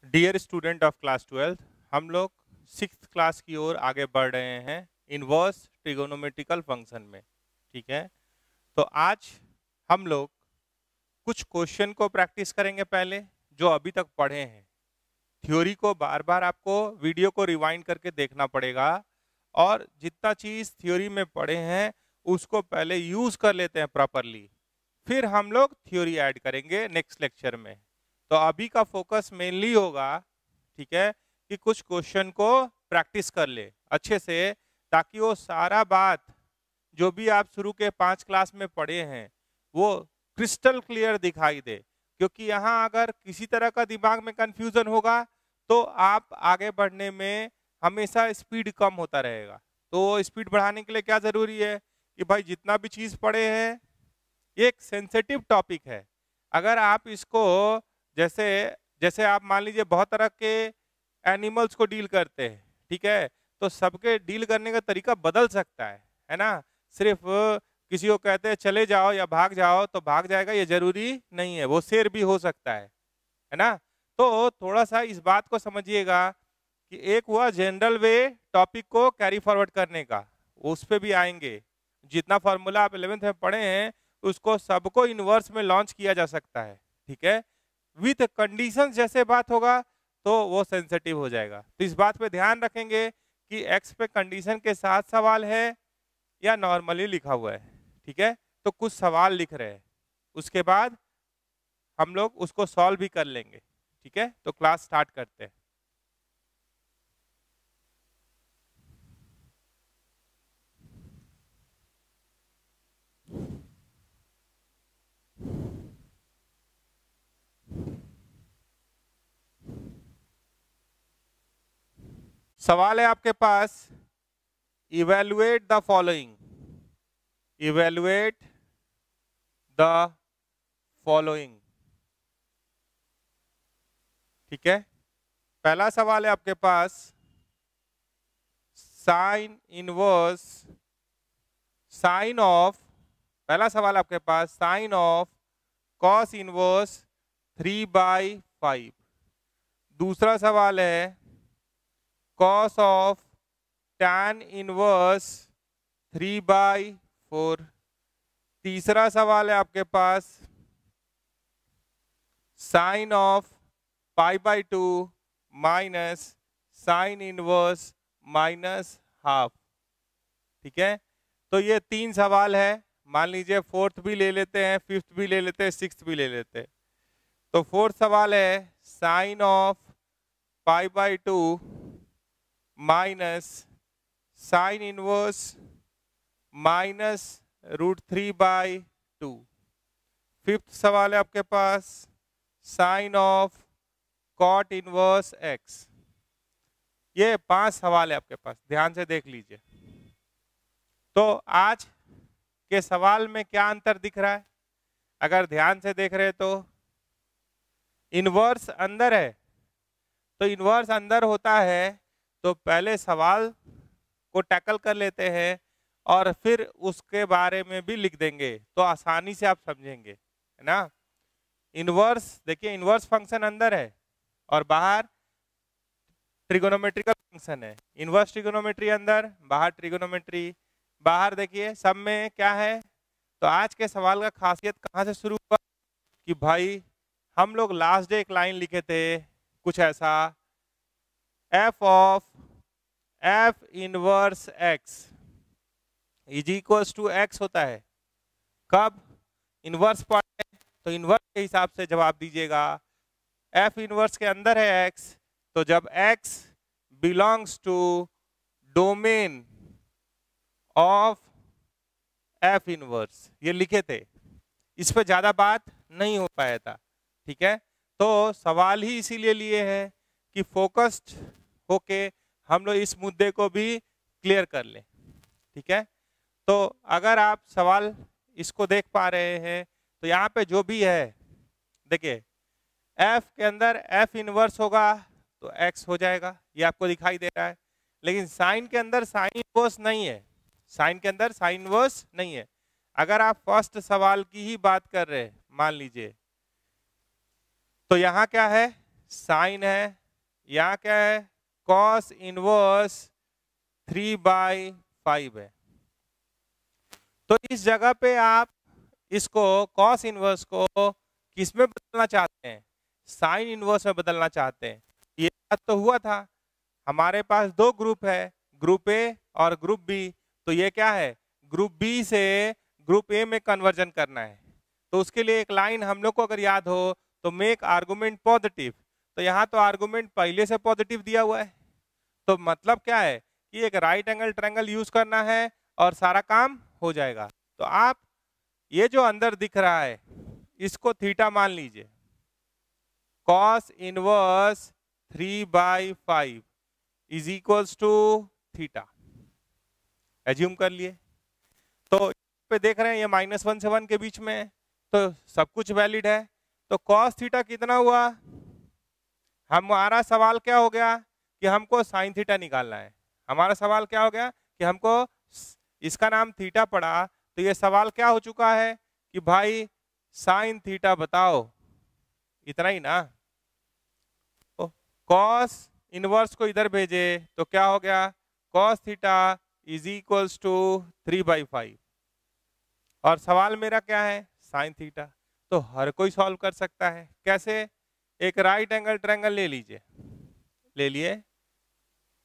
Dear student of class 12, हम लोग 6th class की ओर आगे बढ़ रहे हैं इनवर्स ट्रिगोनोमेट्रिकल फंक्शन में। ठीक है, तो आज हम लोग कुछ क्वेश्चन को प्रैक्टिस करेंगे पहले, जो अभी तक पढ़े हैं। थ्योरी को बार बार आपको वीडियो को रिवाइंड करके देखना पड़ेगा, और जितना चीज़ थ्योरी में पढ़े हैं उसको पहले यूज़ कर लेते हैं प्रॉपरली, फिर हम लोग थ्योरी ऐड करेंगे नेक्स्ट लेक्चर में। तो अभी का फोकस मेनली होगा, ठीक है, कि कुछ क्वेश्चन को प्रैक्टिस कर ले अच्छे से, ताकि वो सारा बात जो भी आप शुरू के 5 क्लास में पढ़े हैं वो क्रिस्टल क्लियर दिखाई दे। क्योंकि यहाँ अगर किसी तरह का दिमाग में कंफ्यूजन होगा तो आप आगे बढ़ने में हमेशा स्पीड कम होता रहेगा। तो स्पीड बढ़ाने के लिए क्या जरूरी है कि भाई जितना भी चीज पढ़े हैं, ये एक सेंसिटिव टॉपिक है। अगर आप इसको जैसे जैसे आप मान लीजिए बहुत तरह के एनिमल्स को डील करते हैं, ठीक है, तो सबके डील करने का तरीका बदल सकता है ना। सिर्फ किसी को कहते हैं चले जाओ या भाग जाओ तो भाग जाएगा, ये जरूरी नहीं है, वो शेर भी हो सकता है ना। तो थोड़ा सा इस बात को समझिएगा कि एक हुआ जनरल वे टॉपिक को कैरी फॉरवर्ड करने का, उस पर भी आएंगे। जितना फॉर्मूला आप 11th में पढ़े हैं उसको सबको इनवर्स में लॉन्च किया जा सकता है, ठीक है। विथ कंडीशंस जैसे बात होगा तो वो सेंसिटिव हो जाएगा। तो इस बात पे ध्यान रखेंगे कि एक्स पे कंडीशन के साथ सवाल है या नॉर्मली लिखा हुआ है, ठीक है। तो कुछ सवाल लिख रहे हैं, उसके बाद हम लोग उसको सॉल्व भी कर लेंगे, ठीक है। तो क्लास स्टार्ट करते हैं। सवाल है आपके पास, evaluate the following, evaluate the following, ठीक है। पहला सवाल है आपके पास, साइन इनवर्स, साइन ऑफ, पहला सवाल आपके पास साइन ऑफ कॉस इनवर्स 3/5। दूसरा सवाल है कॉस ऑफ टैन इनवर्स 3/4। तीसरा सवाल है आपके पास sine of π/2 minus sine inverse -½ ठीक है। तो ये 3 सवाल है। मान लीजिए 4th भी ले लेते हैं, 5th भी ले लेते हैं, 6th भी ले लेते हैं। तो 4th सवाल है sine of π/2 minus sine inverse -√3/2। 5th सवाल है आपके पास sine of cot inverse x। ये 5 सवाल है आपके पास, ध्यान से देख लीजिए। तो आज के सवाल में क्या अंतर दिख रहा है, अगर ध्यान से देख रहे तो इनवर्स अंदर है। तो इनवर्स अंदर होता है तो पहले सवाल को टैकल कर लेते हैं और फिर उसके बारे में भी लिख देंगे, तो आसानी से आप समझेंगे, है ना। इनवर्स देखिए, इनवर्स फंक्शन अंदर है और बाहर ट्रिगोनोमेट्रिकल फंक्शन है। इनवर्स ट्रिगोनोमेट्री अंदर, बाहर ट्रिगोनोमेट्री बाहर। देखिए सब में क्या है। तो आज के सवाल का खासियत कहाँ से शुरू हुआ कि भाई हम लोग लास्ट डे एक लाइन लिखे थे कुछ ऐसा, f of f inverse x is equals to x होता है। कब इनवर्स पढ़े तो इनवर्स के हिसाब से जवाब दीजिएगा। एफ इनवर्स के अंदर है एक्स, तो जब x belongs to domain of f inverse, ये लिखे थे। इस पे ज्यादा बात नहीं हो पाया था, ठीक है। तो सवाल ही इसीलिए लिए है कि फोकस्ड होके हम लोग इस मुद्दे को भी क्लियर कर लें, ठीक है। तो अगर आप सवाल इसको देख पा रहे हैं तो यहाँ पे जो भी है, देखिए एफ के अंदर एफ इनवर्स होगा तो एक्स हो जाएगा, ये आपको दिखाई दे रहा है। लेकिन साइन के अंदर साइन इनवर्स नहीं है, साइन के अंदर साइन इनवर्स नहीं है। अगर आप फर्स्ट सवाल की ही बात कर रहे हैं मान लीजिए, तो यहाँ क्या है, साइन है, यहाँ क्या है कॉस इनवर्स 3/5 है। तो इस जगह पे आप इसको कॉस इनवर्स को किस में बदलना चाहते हैं, साइन इनवर्स में बदलना चाहते हैं। ये बात तो हुआ था, हमारे पास दो ग्रुप है, ग्रुप ए और ग्रुप बी। तो ये क्या है, ग्रुप बी से ग्रुप ए में कन्वर्जन करना है। तो उसके लिए एक लाइन हम लोग को अगर याद हो तो मेक आर्गुमेंट पॉजिटिव। तो यहाँ तो आर्गुमेंट पहले से पॉजिटिव दिया हुआ है, तो मतलब क्या है कि एक राइट एंगल ट्रायंगल यूज करना है और सारा काम हो जाएगा। तो आप ये जो अंदर दिख रहा है इसको थीटा मान लीजिए, cos inverse 3/5 is equals to theta, assume कर लिए। तो पे देख रहे हैं ये -1 से 1 के बीच में है, तो सब कुछ वैलिड है। तो कॉस थीटा कितना हुआ, हमारा सवाल क्या हो गया कि हमको साइन थीटा निकालना है। हमारा सवाल क्या हो गया कि हमको इसका नाम थीटा पड़ा, तो ये सवाल क्या हो चुका है कि भाई साइन थीटा बताओ, इतना ही ना। तो कॉस इनवर्स को इधर भेजे तो क्या हो गया, cos theta is equals to 3/5 और सवाल मेरा क्या है साइन थीटा। तो हर कोई सॉल्व कर सकता है। कैसे, एक राइट एंगल ट्रायंगल ले लीजिए, ले लिए,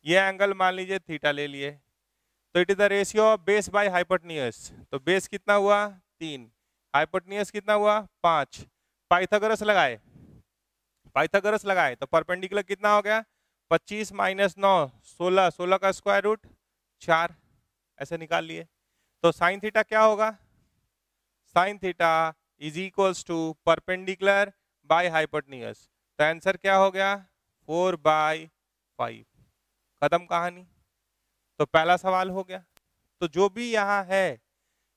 ये एंगल मान लीजिए थीटा ले लिए। तो it is the ratio of base bye hypotenuse. तो बेस कितना हुआ 3, हाइपोटेन्यूज कितना हुआ 5। पाइथागोरस लगाए, पाइथागोरस लगाए तो परपेंडिकुलर कितना हो गया 25 - 9 16, 16 का स्क्वायर रूट 4, ऐसे निकाल लिए। तो साइन थीटा क्या होगा, sine theta is equals to perpendicular by hypotenuse. तो आंसर क्या हो गया 4/5, खत्म कहानी। तो पहला सवाल हो गया। तो जो भी यहाँ है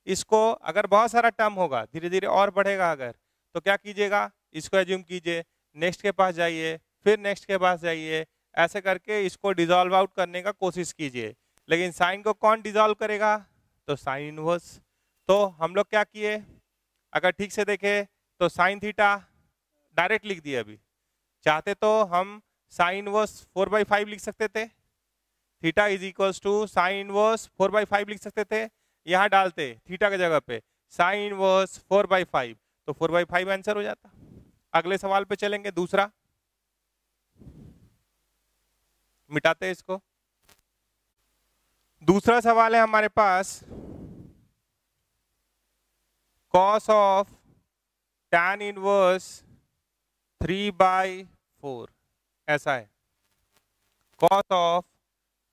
इसको अगर बहुत सारा टर्म होगा धीरे धीरे और बढ़ेगा अगर, तो क्या कीजिएगा इसको एज्यूम कीजिए, नेक्स्ट के पास जाइए, फिर नेक्स्ट के पास जाइए, ऐसे करके इसको डिसॉल्व आउट करने का कोशिश कीजिए। लेकिन साइन को कौन डिसॉल्व करेगा, तो साइन इनवर्स। तो हम लोग क्या किए, अगर ठीक से देखे तो साइन थीटा डायरेक्ट लिख दिए। अभी चाहते तो हम साइन इनवर्स 4/5 लिख सकते थे, theta is equals to sine inverse 4/5 लिख सकते थे। यहाँ डालते थीटा की जगह पे साइन इनवर्स 4/5, तो 4/5 आंसर हो जाता। अगले सवाल पे चलेंगे, दूसरा मिटाते हैं इसको। दूसरा सवाल है हमारे पास, कॉस ऑफ tan इनवर्स 3/4 ऐसा है, कॉस ऑफ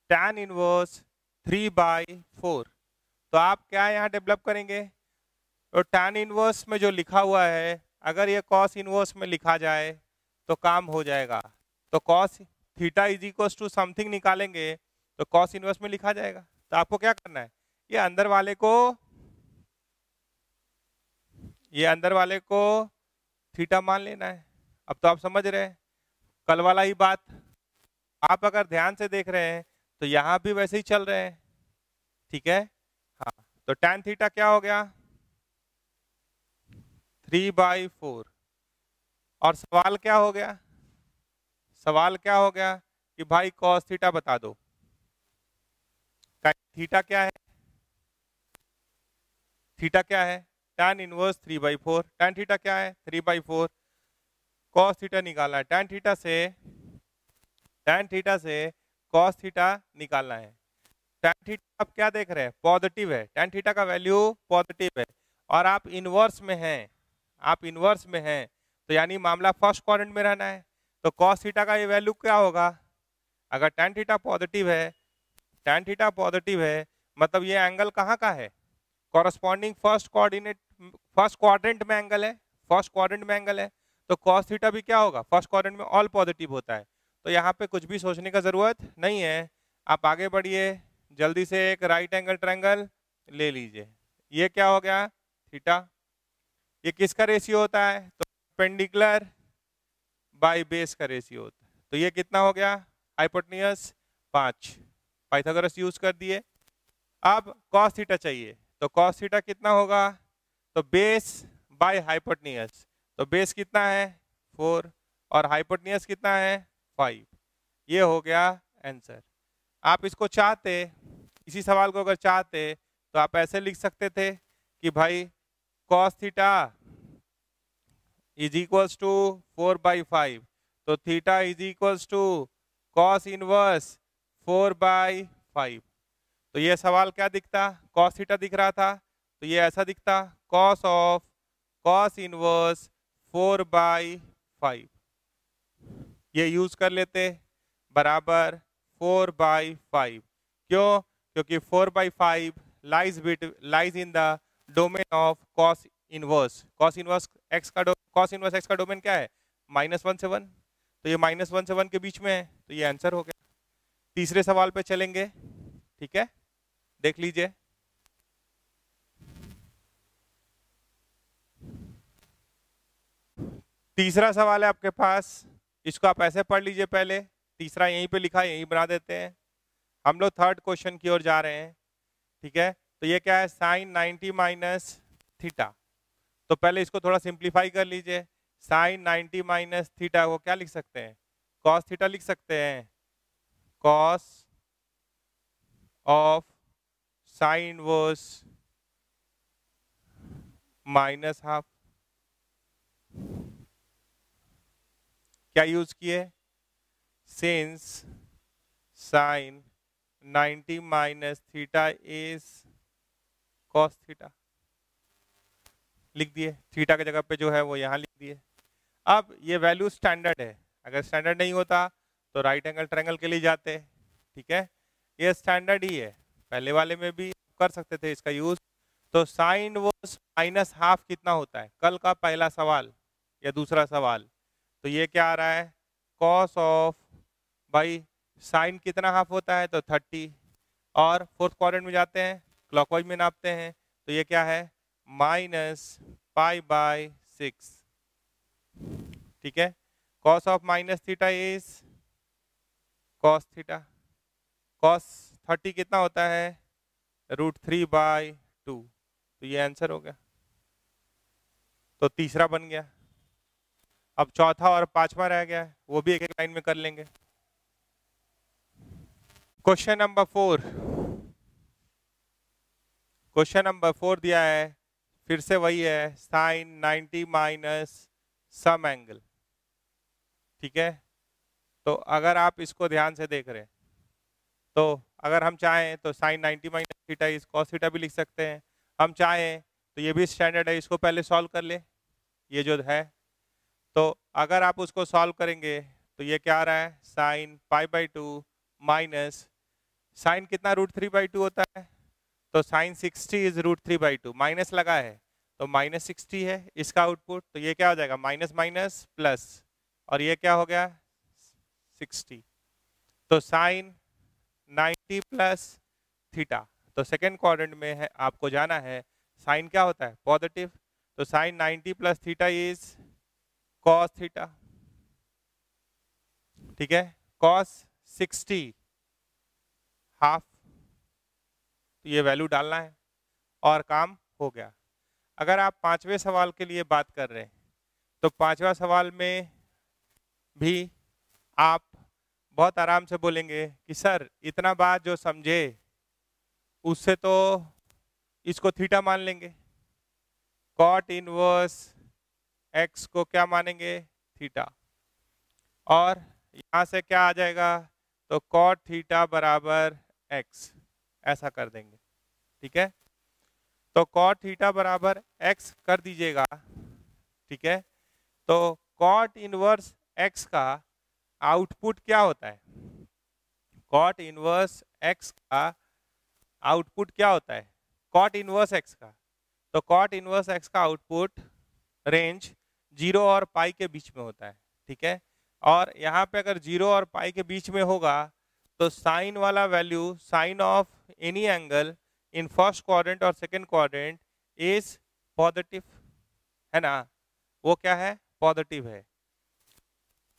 tan इनवर्स 3/4। तो आप क्या यहाँ डेवलप करेंगे, तो tan इनवर्स में जो लिखा हुआ है अगर ये कॉस इनवर्स में लिखा जाए तो काम हो जाएगा। तो cos theta is equal to something निकालेंगे तो कॉस इनवर्स में लिखा जाएगा। तो आपको क्या करना है, ये अंदर वाले को थीटा मान लेना है। अब तो आप समझ रहे हैं, कल वाला ही बात आप अगर ध्यान से देख रहे हैं तो यहाँ भी वैसे ही चल रहे हैं, ठीक है। हाँ, तो tan थीटा क्या हो गया 3/4। और सवाल क्या हो गया, सवाल क्या हो गया कि भाई cos थीटा बता दो। थीटा क्या है, थीटा क्या है tan इनवर्स 3/4, tan थीटा क्या है 3/4, cos थीटा निकालना है। tan थीटा से cos थीटा निकालना है। tan थीटा आप क्या देख रहे हैं पॉजिटिव है, tan थीटा का वैल्यू पॉजिटिव है और आप इनवर्स में हैं, आप इनवर्स में हैं, तो यानी मामला फर्स्ट क्वाड्रेंट में रहना है। तो cos थीटा का ये वैल्यू क्या होगा, अगर tan थीटा पॉजिटिव है, tan थीटा पॉजिटिव है मतलब ये एंगल कहाँ का है, कॉरस्पॉन्डिंग फर्स्ट क्वाड्रेंट में एंगल है, फर्स्ट क्वाड्रेंट में एंगल है। तो cos थीटा भी क्या होगा फर्स्ट क्वाड्रेंट में ऑल पॉजिटिव होता है। तो यहाँ पे कुछ भी सोचने का जरूरत नहीं है, आप आगे बढ़िए, जल्दी से एक राइट एंगल ट्रायंगल ले लीजिए। ये क्या हो गया थीटा, ये किसका रेशियो होता है, तो परपेंडिकुलर बाय बेस का रेशियो होता है। तो ये कितना हो गया हाइपोटेन्यूज 5, पाइथागोरस यूज कर दिए। अब cos थीटा चाहिए, तो cos थीटा कितना होगा, तो बेस बाय हाइपोटेन्यूज। तो बेस कितना है 4 और हाइपोटेन्यूज कितना है 5। ये हो गया आंसर। आप इसको चाहते, इसी सवाल को अगर चाहते तो आप ऐसे लिख सकते थे कि भाई cos theta is equals to 4/5, तो theta is equals to cos inverse 4/5। तो ये सवाल क्या दिखता, cos थीटा दिख रहा था, तो ये ऐसा दिखता cos ऑफ cos इनवर्स 4/5। ये यूज कर लेते बराबर 4/5। क्यों? क्योंकि 4/5 lies in the domain of cos inverse. cos inverse x का डोमेन क्या है -1 से 1, तो ये -1 से 1 के बीच में है, तो ये आंसर हो गया। तीसरे सवाल पे चलेंगे, ठीक है, देख लीजिए। तीसरा सवाल है आपके पास, इसको आप ऐसे पढ़ लीजिए। पहले तीसरा यहीं पे लिखा है, यहीं बना देते हैं। हम लोग थर्ड क्वेश्चन की ओर जा रहे हैं, ठीक है। तो ये क्या है sin 90 माइनस थीटा। तो पहले इसको थोड़ा सिंप्लीफाई कर लीजिए। sin 90 माइनस थीटा को क्या लिख सकते हैं, cos थीटा लिख सकते हैं, cos ऑफ sin इनवर्स -12। क्या यूज किए, since sin 90 minus theta is cos theta, लिख दिए। थीटा की जगह पे जो है वो यहाँ लिख दिए। अब ये वैल्यू स्टैंडर्ड है, अगर स्टैंडर्ड नहीं होता तो राइट एंगल ट्रायंगल के लिए जाते, ठीक है। ये स्टैंडर्ड ही है, पहले वाले में भी कर सकते थे इसका यूज। तो साइन इनवर्स -12 कितना होता है, कल का पहला सवाल या दूसरा सवाल। तो ये क्या आ रहा है, कॉस ऑफ, भाई साइन कितना हाफ होता है तो 30, और फोर्थ क्वाड्रेंट में जाते हैं क्लॉकवाइज में नापते हैं, तो ये क्या है -π/6, ठीक है। Cos of minus theta is cos theta. Cos 30 कितना होता है √3/2, तो ये आंसर हो गया। तो तीसरा बन गया। अब चौथा और पांचवा रह गया है, वो भी एक एक लाइन में कर लेंगे। क्वेश्चन नंबर 4, क्वेश्चन नंबर 4 दिया है, फिर से वही है, साइन 90 माइनस सम एंगल, ठीक है। तो अगर आप इसको ध्यान से देख रहे हैं तो अगर हम चाहें तो sine 90 minus theta is cos theta भी लिख सकते हैं। हम चाहें तो ये भी स्टैंडर्ड है, इसको पहले सॉल्व कर ले, ये जो है। तो अगर आप उसको सॉल्व करेंगे तो ये क्या आ रहा है, साइन π/2 माइनस साइन कितना √3/2 होता है, तो साइन 60 इज √3/2, माइनस लगा है तो -60 है इसका आउटपुट। तो ये क्या हो जाएगा माइनस माइनस प्लस, और ये क्या हो गया 60। तो साइन 90 प्लस थीटा, तो सेकेंड क्वाड्रेंट में है, आपको जाना है साइन क्या होता है पॉजिटिव, तो sine 90 plus theta is cos theta, ठीक है। कॉस 60 हाफ, तो ये वैल्यू डालना है और काम हो गया। अगर आप पांचवें सवाल के लिए बात कर रहे हैं तो पांचवा सवाल में भी आप बहुत आराम से बोलेंगे कि सर इतना बात जो समझे उससे तो इसको थीटा मान लेंगे, कॉट इनवर्स एक्स को क्या मानेंगे थीटा, और यहाँ से क्या आ जाएगा तो कॉट थीटा बराबर एक्स, ऐसा कर देंगे, ठीक है। तो कॉट थीटा बराबर एक्स कर दीजिएगा, ठीक है। तो कॉट इनवर्स एक्स का आउटपुट क्या होता है, कॉट इनवर्स एक्स का आउटपुट क्या होता है, कॉट इनवर्स एक्स का, तो कॉट इनवर्स एक्स का आउटपुट रेंज 0 और पाई के बीच में होता है, ठीक है। और यहाँ पे अगर 0 और पाई के बीच में होगा तो साइन वाला value, sine of any angle in first quadrant और सेकंड क्वाड्रेंट इज पॉजिटिव, है ना, वो क्या है पॉजिटिव है।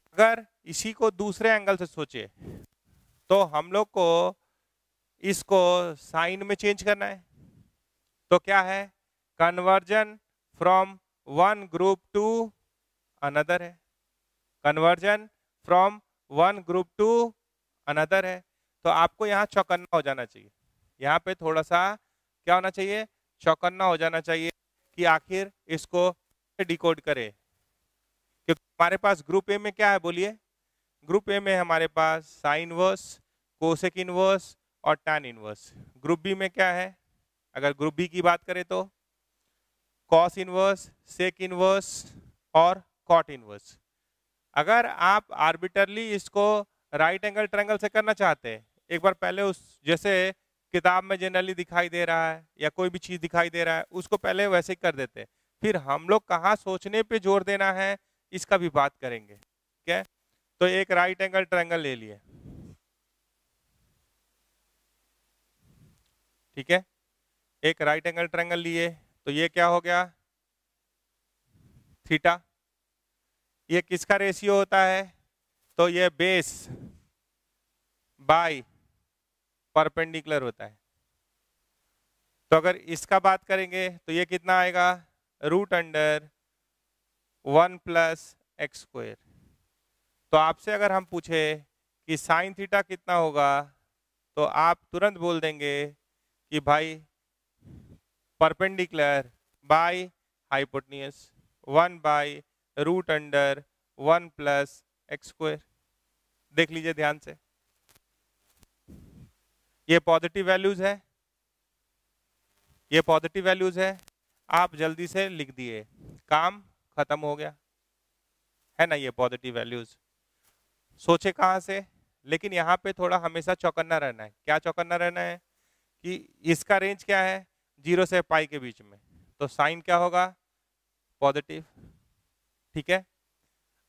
अगर इसी को दूसरे एंगल से सोचे तो हम लोग को इसको साइन में चेंज करना है, तो क्या है conversion from one group to another है, conversion from one group to another है। तो आपको यहाँ चौकन्ना हो जाना चाहिए, यहाँ पे थोड़ा सा क्या होना चाहिए, चौकन्ना हो जाना चाहिए कि आखिर इसको डिकोड करे। क्योंकि हमारे पास ग्रुप ए में क्या है बोलिए, ग्रुप ए में हमारे पास साइन इनवर्स, कोसेक इनवर्स और टैन इनवर्स। ग्रुप बी में क्या है, अगर ग्रुप बी की बात करें तो कॉस इनवर्स, सेक इनवर्स और कॉट इनवर्स। अगर आप आर्बिटरली इसको राइट एंगल ट्रायंगल से करना चाहते हैं, एक बार पहले उस जैसे किताब में जनरली दिखाई दे रहा है या कोई भी चीज दिखाई दे रहा है उसको पहले वैसे ही कर देते हैं, फिर हम लोग कहाँ सोचने पे जोर देना है इसका भी बात करेंगे। ठीक है, तो एक राइट एंगल ट्रायंगल ले लिए, ठीक है, एक राइट एंगल ट्रायंगल लिए तो ये क्या हो गया, थीटा। ये किसका रेशियो होता है, तो ये बेस बाय परपेंडिकुलर होता है। तो अगर इसका बात करेंगे तो ये कितना आएगा, root under 1 plus x square. तो आपसे अगर हम पूछे कि साइन थीटा कितना होगा तो आप तुरंत बोल देंगे कि भाई perpendicular by hypotenuse 1 by root under 1 plus x square. देख लीजिए ध्यान से, ये पॉजिटिव वैल्यूज है, ये पॉजिटिव वैल्यूज है, आप जल्दी से लिख दिए, काम खत्म हो गया, है ना। ये पॉजिटिव वैल्यूज सोचे कहाँ से, लेकिन यहाँ पे थोड़ा हमेशा चौकन्ना रहना है। क्या चौकन्ना रहना है कि इसका रेंज क्या है, 0 से पाई के बीच में, तो साइन क्या होगा, पॉजिटिव। ठीक है,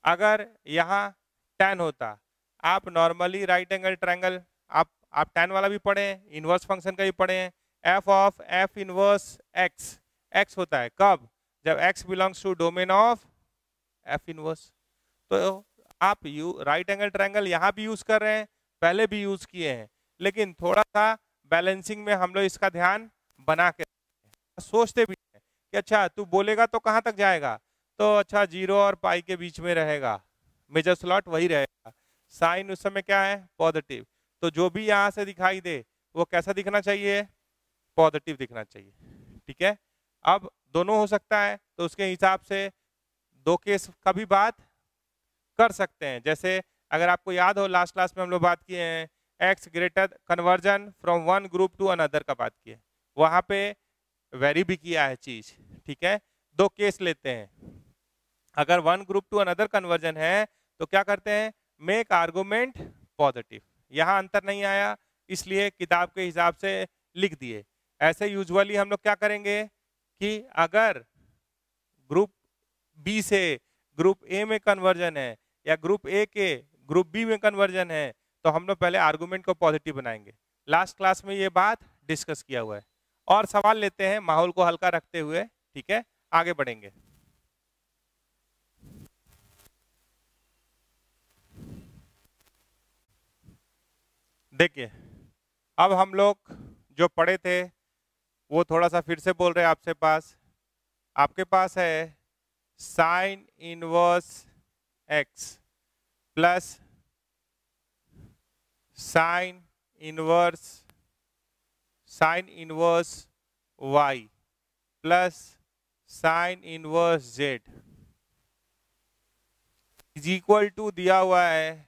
अगर यहाँ tan होता, आप नॉर्मली राइट एंगल ट्रायंगल आप tan वाला भी पढ़े हैं, इनवर्स फंक्शन का भी पढ़े हैं, f of f inverse x, x होता है कब, जब x belongs to domain of f inverse. तो आप राइट एंगल ट्रायंगल यहाँ भी यूज कर रहे हैं, पहले भी यूज किए हैं, लेकिन थोड़ा सा बैलेंसिंग में हम लोग इसका ध्यान बना के सोचते भी हैं कि अच्छा तू बोलेगा तो कहाँ तक जाएगा, तो अच्छा 0 और पाई के बीच में रहेगा, मेजर स्लॉट वही रहेगा, साइन उस समय क्या है, पॉजिटिव। तो जो भी यहाँ से दिखाई दे वो कैसा दिखना चाहिए, पॉजिटिव दिखना चाहिए। ठीक है, अब दोनों हो सकता है तो उसके हिसाब से दो केस का भी बात कर सकते हैं। जैसे अगर आपको याद हो लास्ट क्लास में हम लोग बात किए हैं x greater conversion from one group to another का बात किए, वहां पे वेरी भी किया है चीज। ठीक है, दो केस लेते हैं, अगर one group to another conversion है तो क्या करते हैं, मेक आर्गुमेंट पॉजिटिव। यहाँ अंतर नहीं आया इसलिए किताब के हिसाब से लिख दिए। ऐसे यूजुअली हम लोग क्या करेंगे कि अगर ग्रुप बी से ग्रुप ए में कन्वर्जन है या ग्रुप ए के ग्रुप बी में कन्वर्जन है तो हम लोग पहले आर्गुमेंट को पॉजिटिव बनाएंगे। लास्ट क्लास में ये बात डिस्कस किया हुआ है। और सवाल लेते हैं माहौल को हल्का रखते हुए, ठीक है, आगे बढ़ेंगे। देखिए अब हम लोग जो पढ़े थे वो थोड़ा सा फिर से बोल रहे हैं आपसे पास। आपके पास है sine inverse x plus sine inverse y plus sine inverse z is equal to दिया हुआ है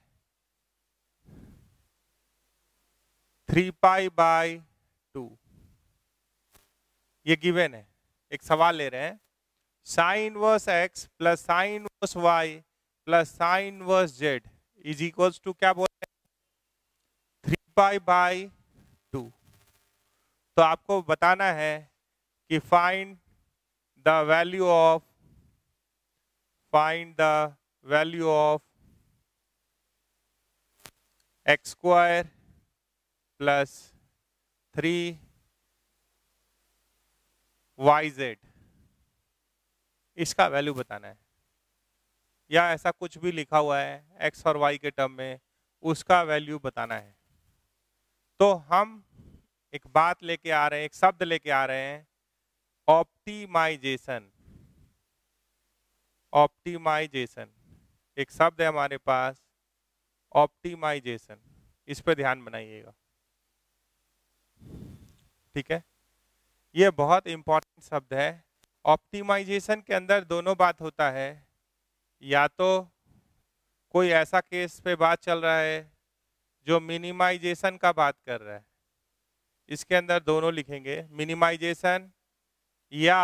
3 पाई बाय 2। ये गिवन है, एक सवाल ले रहे हैं, sine inverse x plus sine inverse y plus sine inverse z is equals to क्या बोल रहे हैं, 3 पाई बाय 2। तो आपको बताना है कि find the value of x square plus 3 YZ, इसका वैल्यू बताना है, या ऐसा कुछ भी लिखा हुआ है x और y के टर्म में उसका वैल्यू बताना है। तो हम एक बात लेके आ रहे हैं, एक शब्द लेके आ रहे हैं, ऑप्टिमाइजेशन। एक शब्द है हमारे पास ऑप्टिमाइजेशन, इस पे ध्यान बनाइएगा, ठीक है। ये बहुत इंपॉर्टेंट शब्द है। ऑप्टिमाइजेशन के अंदर दोनों बात होता है, या तो कोई ऐसा केस पे बात चल रहा है जो मिनिमाइजेशन का बात कर रहा है, इसके अंदर दोनों लिखेंगे, मिनिमाइजेशन या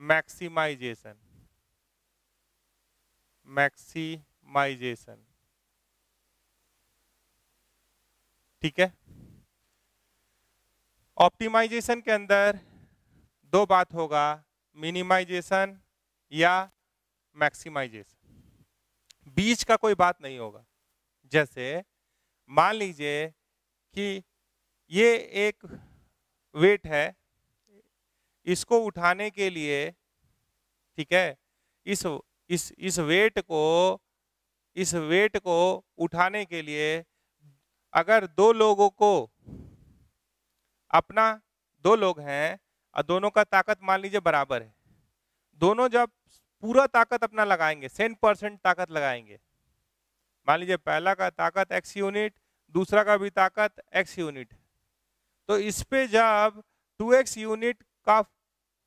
मैक्सिमाइजेशन। मैक्सिमाइजेशन, ठीक है। ऑप्टिमाइजेशन के अंदर दो बात होगा, मिनिमाइजेशन या मैक्सिमाइजेशन, बीच का कोई बात नहीं होगा। जैसे मान लीजिए कि ये एक वेट है, इसको उठाने के लिए, ठीक है, इस वेट को उठाने के लिए अगर दो लोगों को अपना, दो लोग हैं और दोनों का ताकत मान लीजिए बराबर है, दोनों जब पूरा ताकत अपना लगाएंगे, 100% ताकत लगाएंगे, मान लीजिए पहला का ताकत x यूनिट, दूसरा का भी ताकत x यूनिट, तो इस पे जब 2x यूनिट का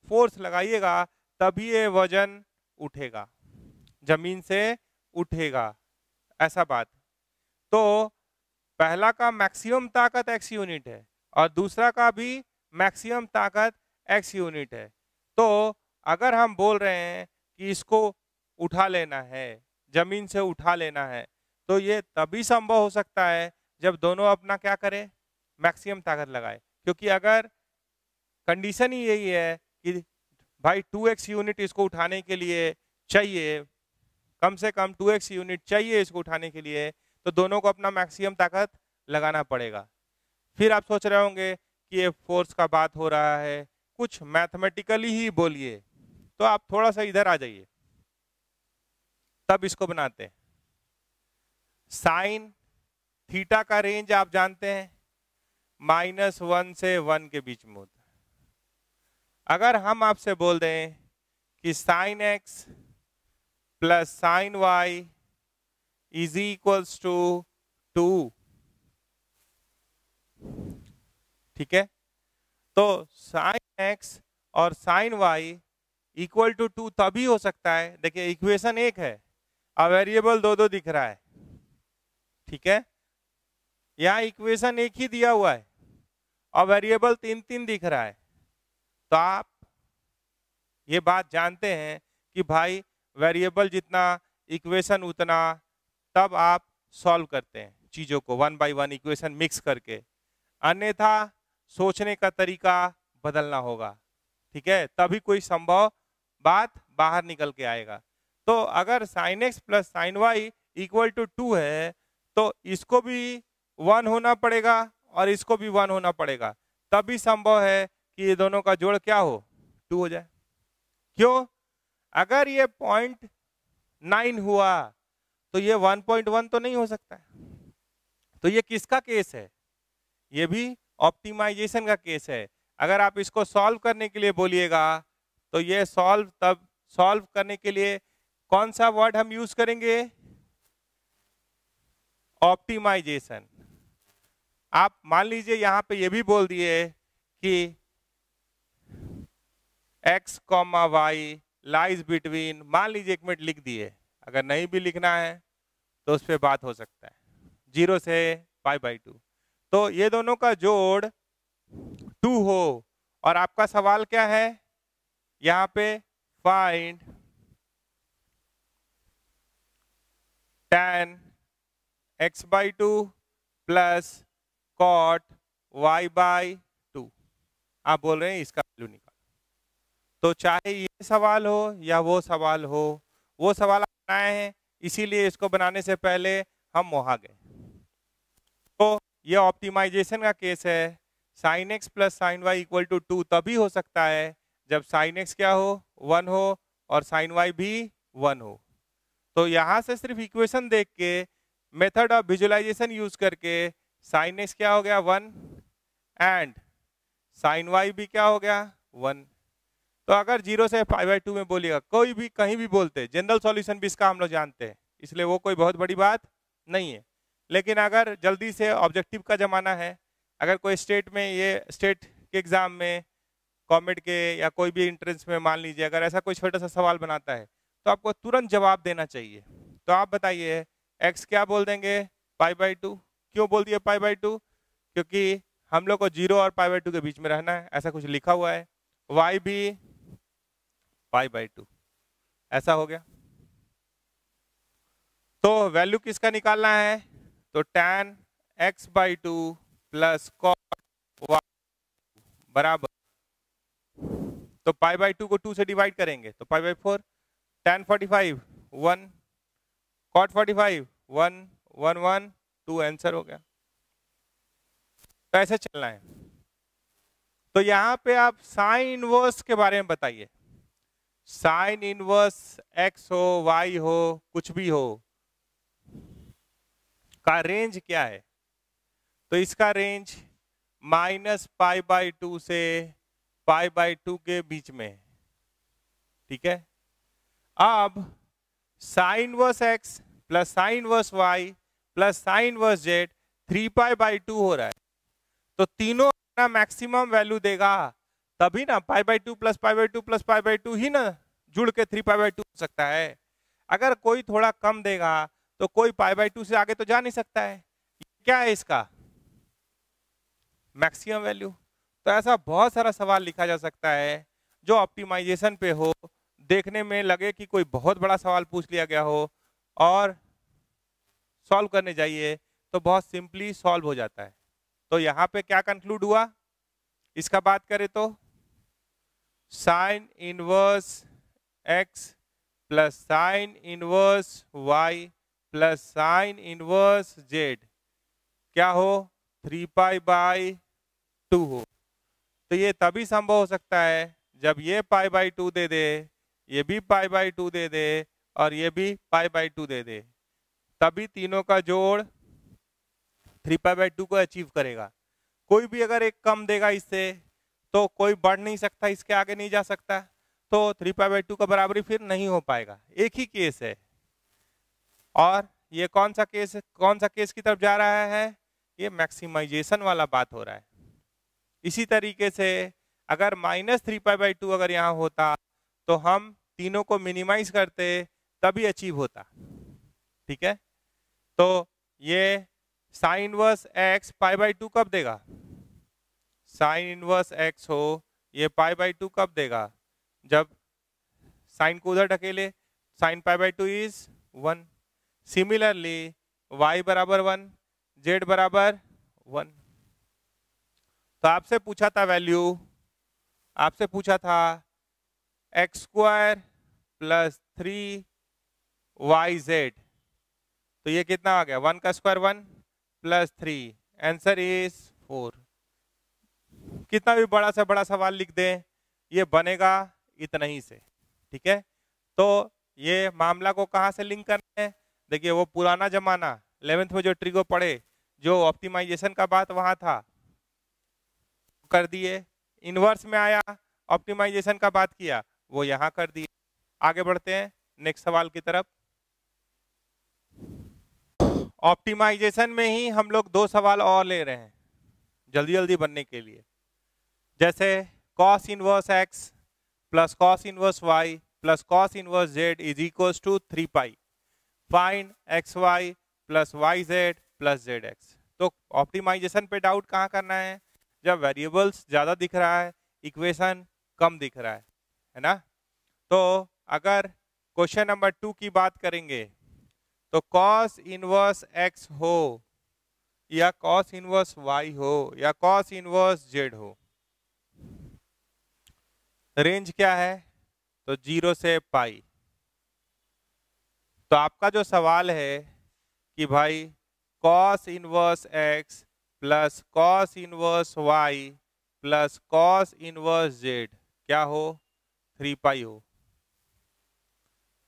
फोर्स लगाइएगा तभी ये वजन उठेगा, जमीन से उठेगा, ऐसा बात। तो पहला का मैक्सिमम ताकत x यूनिट है और दूसरा का भी मैक्सिमम ताकत x यूनिट है। तो अगर हम बोल रहे हैं कि इसको उठा लेना है, जमीन से उठा लेना है, तो ये तभी संभव हो सकता है जब दोनों अपना क्या करें, मैक्सिमम ताकत लगाए। क्योंकि अगर कंडीशन ही यही है कि भाई 2x यूनिट इसको उठाने के लिए चाहिए, कम से कम 2x यूनिट चाहिए इसको उठाने के लिए, तो दोनों को अपना मैक्सिमम ताकत लगाना पड़ेगा। फिर आप सोच रहे होंगे कि ये फोर्स का बात हो रहा है, कुछ मैथमेटिकली ही बोलिए, तो आप थोड़ा सा इधर आ जाइए, तब इसको बनाते हैं। साइन थीटा का रेंज आप जानते हैं, -1 से 1 के बीच में होता है। अगर हम आपसे बोल दें कि sine x plus sine y is equals to 2, ठीक है, तो साइन x और साइन y इक्वल टू 2 तभी हो सकता है, देखिए इक्वेशन एक है और वेरिएबल दो दो दिख रहा है, ठीक है, यहाँ इक्वेशन एक ही दिया हुआ है और वेरिएबल 3 दिख रहा है। तो आप ये बात जानते हैं कि भाई वेरिएबल जितना इक्वेशन उतना, तब आप सॉल्व करते हैं चीजों को 1 बाय 1 इक्वेशन मिक्स करके, अन्यथा सोचने का तरीका बदलना होगा, ठीक है, तभी कोई संभव बात बाहर निकल के आएगा। तो अगर sine x plus sine y equal to 2 है, तो इसको भी 1 होना पड़ेगा और इसको भी 1 होना पड़ेगा, तभी संभव है कि ये दोनों का जोड़ क्या हो, 2 हो जाए। क्यों? अगर ये 0.9 हुआ तो ये 1.1 तो नहीं हो सकता है। तो ये किसका केस है? ये भी ऑप्टिमाइजेशन का केस है। अगर आप इसको सॉल्व करने के लिए बोलिएगा तो ये सॉल्व करने के लिए कौन सा वर्ड हम यूज करेंगे? ऑप्टिमाइजेशन। आप मान लीजिए यहां पे ये भी बोल दिए कि x, y लाइज बिटवीन, मान लीजिए 1 मिनट लिख दिए, अगर नहीं भी लिखना है तो उस पर बात हो सकता है, 0 से π/2। तो ये दोनों का जोड़ 2 हो और आपका सवाल क्या है यहाँ पे, find tan x/2 plus cot y/2। आप बोल रहे हैं इसका वैल्यू निकाल। तो चाहे ये सवाल हो या वो सवाल हो, वो सवाल आप बनाए हैं, इसीलिए इसको बनाने से पहले हम वहां गए। तो ये ऑप्टिमाइजेशन का केस है। Sine x plus sine y equal to 2 तभी हो सकता है जब साइन एक्स क्या हो, 1 हो और साइन वाई भी 1 हो। तो यहाँ से सिर्फ इक्वेशन देख के, मेथड ऑफ विजुअलाइजेशन यूज करके, साइन एक्स क्या हो गया 1 एंड साइन वाई भी क्या हो गया 1। तो अगर 0 से π/2 में बोलिएगा, कोई भी कहीं भी बोलते, जनरल सॉल्यूशन भी इसका हम लोग जानते हैं, इसलिए वो कोई बहुत बड़ी बात नहीं है। लेकिन अगर जल्दी से ऑब्जेक्टिव का जमाना है, अगर कोई स्टेट में, ये स्टेट के एग्जाम में, कॉमेड के या कोई भी एंट्रेंस में मान लीजिए अगर ऐसा कोई छोटा सा सवाल बनाता है तो आपको तुरंत जवाब देना चाहिए। तो आप बताइए x क्या बोल देंगे, π/2। क्यों बोल दिए π/2? क्योंकि हम लोग को 0 और π/2 के बीच में रहना है, ऐसा कुछ लिखा हुआ है। y भी π/2, ऐसा हो गया। तो वैल्यू किसका निकालना है? तो tan x/2 plus cot y बराबर, तो π/2 को 2 से डिवाइड करेंगे तो π/4, tan 45 1, cot 45 1 1 1 2, आंसर हो गया। तो ऐसे चलना है। तो यहाँ पे आप साइन इनवर्स के बारे में बताइए। साइन इनवर्स x हो, y हो, कुछ भी हो, का रेंज क्या है? तो इसका रेंज -π/2 से π/2 के बीच में है, ठीक है। अब sign inverse x plus sine inverse y plus sine inverse z 3π/2 हो रहा है। तो तीनों अपना मैक्सिमम वैल्यू देगा तभी ना π/2 प्लस π/2 प्लस π/2 ही ना जुड़ के 3π/2 हो सकता है। अगर कोई थोड़ा कम देगा तो कोई π/2 से आगे तो जा नहीं सकता है। क्या है इसका मैक्सिमम वैल्यू? तो ऐसा बहुत सारा सवाल लिखा जा सकता है जो ऑप्टिमाइजेशन पे हो, देखने में लगे कि कोई बहुत बड़ा सवाल पूछ लिया गया हो और सॉल्व करने जाइए तो बहुत सिंपली सॉल्व हो जाता है। तो यहाँ पे क्या कंक्लूड हुआ इसका बात करें तो sine inverse x plus sine inverse y plus sine inverse z क्या हो, 3π/2 हो। तो ये तभी संभव हो सकता है जब ये π/2 दे दे, ये भी π/2 दे दे और ये भी π/2 दे दे, तभी तीनों का जोड़ 3π/2 को अचीव करेगा। कोई भी अगर एक कम देगा इससे तो कोई बढ़ नहीं सकता, इसके आगे नहीं जा सकता, तो 3π/2 का बराबरी फिर नहीं हो पाएगा। एक ही केस है। और ये कौन सा केस की तरफ जा रहा है? ये मैक्सिमाइजेशन वाला बात हो रहा है। इसी तरीके से अगर -3π/2 अगर यहाँ होता तो हम तीनों को मिनिमाइज करते तभी अचीव होता, ठीक है। तो ये साइन इनवर्स x π/2 कब देगा? साइन इनवर्स x हो ये π/2 कब देगा? जब साइन को उधर ढकेले, साइन π/2 इज 1। सिमिलरली y बराबर 1, z बराबर 1। तो आपसे पूछा था वैल्यू, आपसे पूछा था x² प्लस 3yz, तो ये कितना आ गया? 1 का स्क्वायर 1 प्लस 3, आंसर इज 4। कितना भी बड़ा से बड़ा सवाल लिख दें ये बनेगा इतना ही से, ठीक है। तो ये मामला को कहाँ से लिंक करना है? देखिए वो पुराना जमाना 11th में जो ट्रिगो पढ़े, जो ऑप्टिमाइजेशन का बात वहां था कर दिए, इनवर्स में आया ऑप्टिमाइजेशन का बात किया, वो यहाँ कर दिए। आगे बढ़ते हैं नेक्स्ट सवाल की तरफ। ऑप्टिमाइजेशन में ही हम लोग 2 सवाल और ले रहे हैं जल्दी जल्दी बनने के लिए, जैसे cos inverse x plus cos inverse y plus cos inverse z is equals to 3π, find xy plus yz plus zx। तो ऑप्टिमाइजेशन पे डाउट कहाँ करना है? जब वेरिएबल्स ज्यादा दिख रहा है, इक्वेशन कम दिख रहा है ना। तो अगर क्वेश्चन नंबर 2 की बात करेंगे तो cos इनवर्स x हो या cos इनवर्स y हो या cos इनवर्स z हो, रेंज क्या है? तो 0 से π। तो आपका जो सवाल है कि भाई cos inverse x plus cos inverse y plus cos inverse z क्या हो? 3π हो।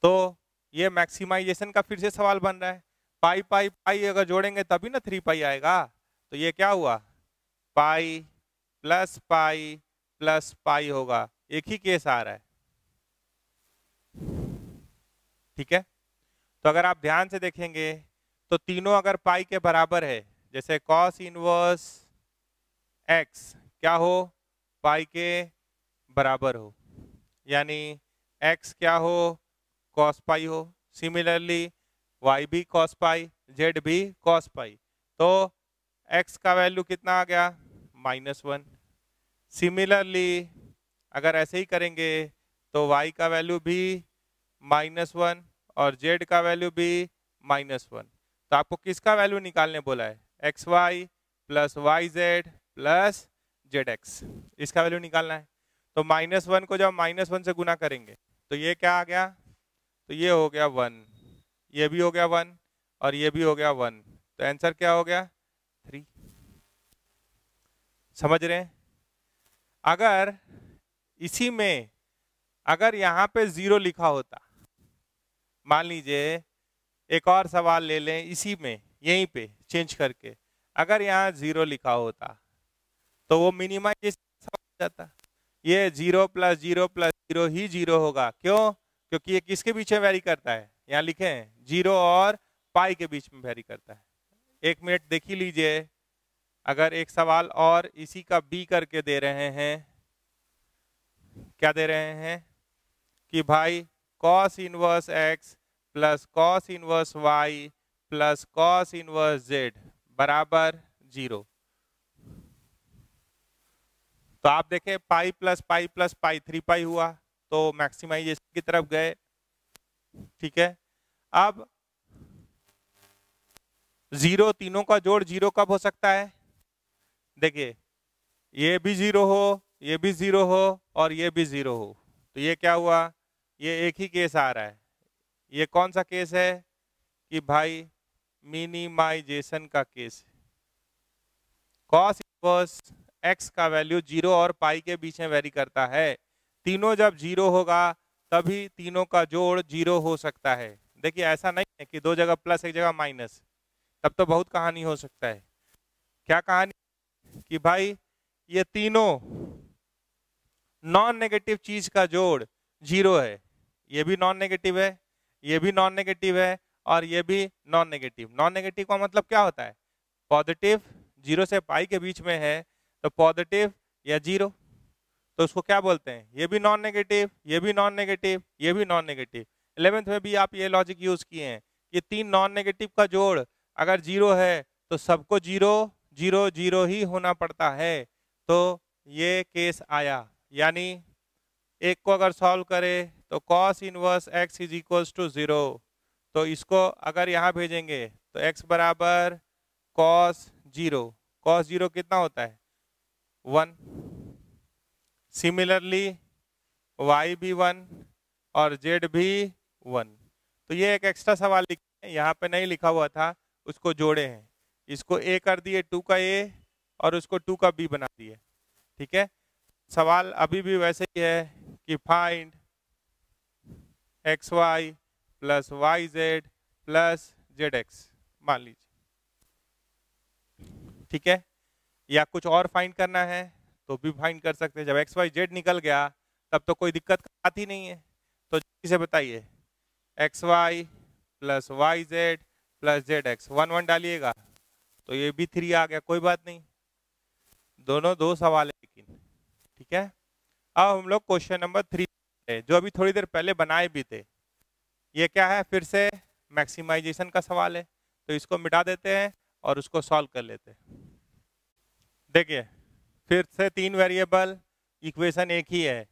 तो ये मैक्सिमाइजेशन का फिर से सवाल बन रहा है। पाई पाई पाई अगर जोड़ेंगे तभी ना 3π आएगा। तो ये क्या हुआ? पाई प्लस पाई होगा, एक ही केस आ रहा है, ठीक है। तो अगर आप ध्यान से देखेंगे तो तीनों अगर पाई के बराबर है, जैसे कॉस इनवर्स एक्स क्या हो, पाई के बराबर हो, यानी एक्स क्या हो, कॉस पाई हो। सिमिलरली वाई भी कॉस पाई, जेड भी कॉस पाई, तो एक्स का वैल्यू कितना आ गया, -1। सिमिलरली अगर ऐसे ही करेंगे तो वाई का वैल्यू भी -1 और जेड का वैल्यू भी -1। तो आपको किसका वैल्यू निकालने बोला है, x y plus y z plus z x, इसका वैल्यू निकालना है। तो -1 को जब -1 से गुना करेंगे तो ये क्या आ गया, तो ये हो गया 1, ये भी हो गया 1 और ये भी हो गया 1, तो आंसर क्या हो गया 3। समझ रहे हैं। अगर इसी में अगर यहाँ पे 0 लिखा होता, मान लीजिए एक और सवाल ले लें इसी में, यहीं पे चेंज करके, अगर यहाँ 0 लिखा होता तो वो मिनिमाइजेशन हो जाता। ये 0 + 0 + 0 ही 0 होगा, क्यों, क्योंकि ये किसके बीच में वेरी करता है, यहाँ लिखे हैं 0 और पाई के बीच में वेरी करता है। 1 मिनट देख ही लीजिए, अगर एक सवाल और इसी का बी करके दे रहे हैं, क्या दे रहे हैं कि भाई cos inverse x plus cos inverse y plus cos inverse z बराबर 0। तो आप देखें pi plus pi plus pi 3 पाई हुआ, तो मैक्सिमाइजेशन की तरफ गए, ठीक है। अब 0, तीनों का जोड़ 0 कब हो सकता है, देखिए ये भी 0 हो, ये भी 0 हो और ये भी 0 हो, तो ये क्या हुआ, ये एक ही केस आ रहा है। ये कौन सा केस है कि भाई मिनिमाइजेशन का केस है। कॉस इनवर्स एक्स का वैल्यू 0 और पाई के बीच में वेरी करता है, तीनों जब 0 होगा तभी तीनों का जोड़ 0 हो सकता है। देखिए ऐसा नहीं है कि 2 जगह प्लस 1 जगह माइनस, तब तो बहुत कहानी हो सकता है। क्या कहानी कि भाई ये तीनों नॉन नेगेटिव चीज का जोड़ 0 है, ये भी नॉन नेगेटिव है, ये भी नॉन नेगेटिव है और ये भी नॉन नेगेटिव। नॉन नेगेटिव का मतलब क्या होता है, पॉजिटिव, 0 से पाई के बीच में है तो पॉजिटिव या 0, तो उसको क्या बोलते हैं, ये भी नॉन नेगेटिव, ये भी नॉन नेगेटिव, ये भी नॉन नेगेटिव। 11th में भी आप ये लॉजिक यूज किए हैं कि 3 नॉन नेगेटिव का जोड़ अगर 0 है तो सबको 0 0 0 ही होना पड़ता है। तो ये केस आया, यानी एक को अगर सॉल्व करें तो cos इनवर्स x = 0, तो इसको अगर यहाँ भेजेंगे तो x बराबर cos 0, cos 0 कितना होता है 1। सिमिलरली y भी 1 और z भी 1। तो ये एक एक्स्ट्रा सवाल लिखे, यहाँ पे नहीं लिखा हुआ था, उसको जोड़े हैं, इसको a कर दिए 2 का a और उसको 2 का b बना दिए, ठीक है। सवाल अभी भी वैसे ही है कि find xy plus yz plus zx, मान लीजिए, ठीक है। या कुछ और फाइंड करना है तो भी फाइंड कर सकते हैं। जब एक्स वाई जेड निकल गया तब तो कोई दिक्कत आती नहीं है। तो इसे बताइए x y plus y z plus z x, 1 1 डालिएगा तो ये भी 3 आ गया, कोई बात नहीं, दोनों 2 सवाल है लेकिन, ठीक है। अब हम लोग क्वेश्चन नंबर 3 है जो अभी थोड़ी देर पहले बनाए भी थे। ये क्या है, फिर से मैक्सिमाइजेशन का सवाल है, तो इसको मिटा देते हैं और उसको सॉल्व कर लेते हैं। देखिए फिर से 3 वेरिएबल, इक्वेशन एक ही है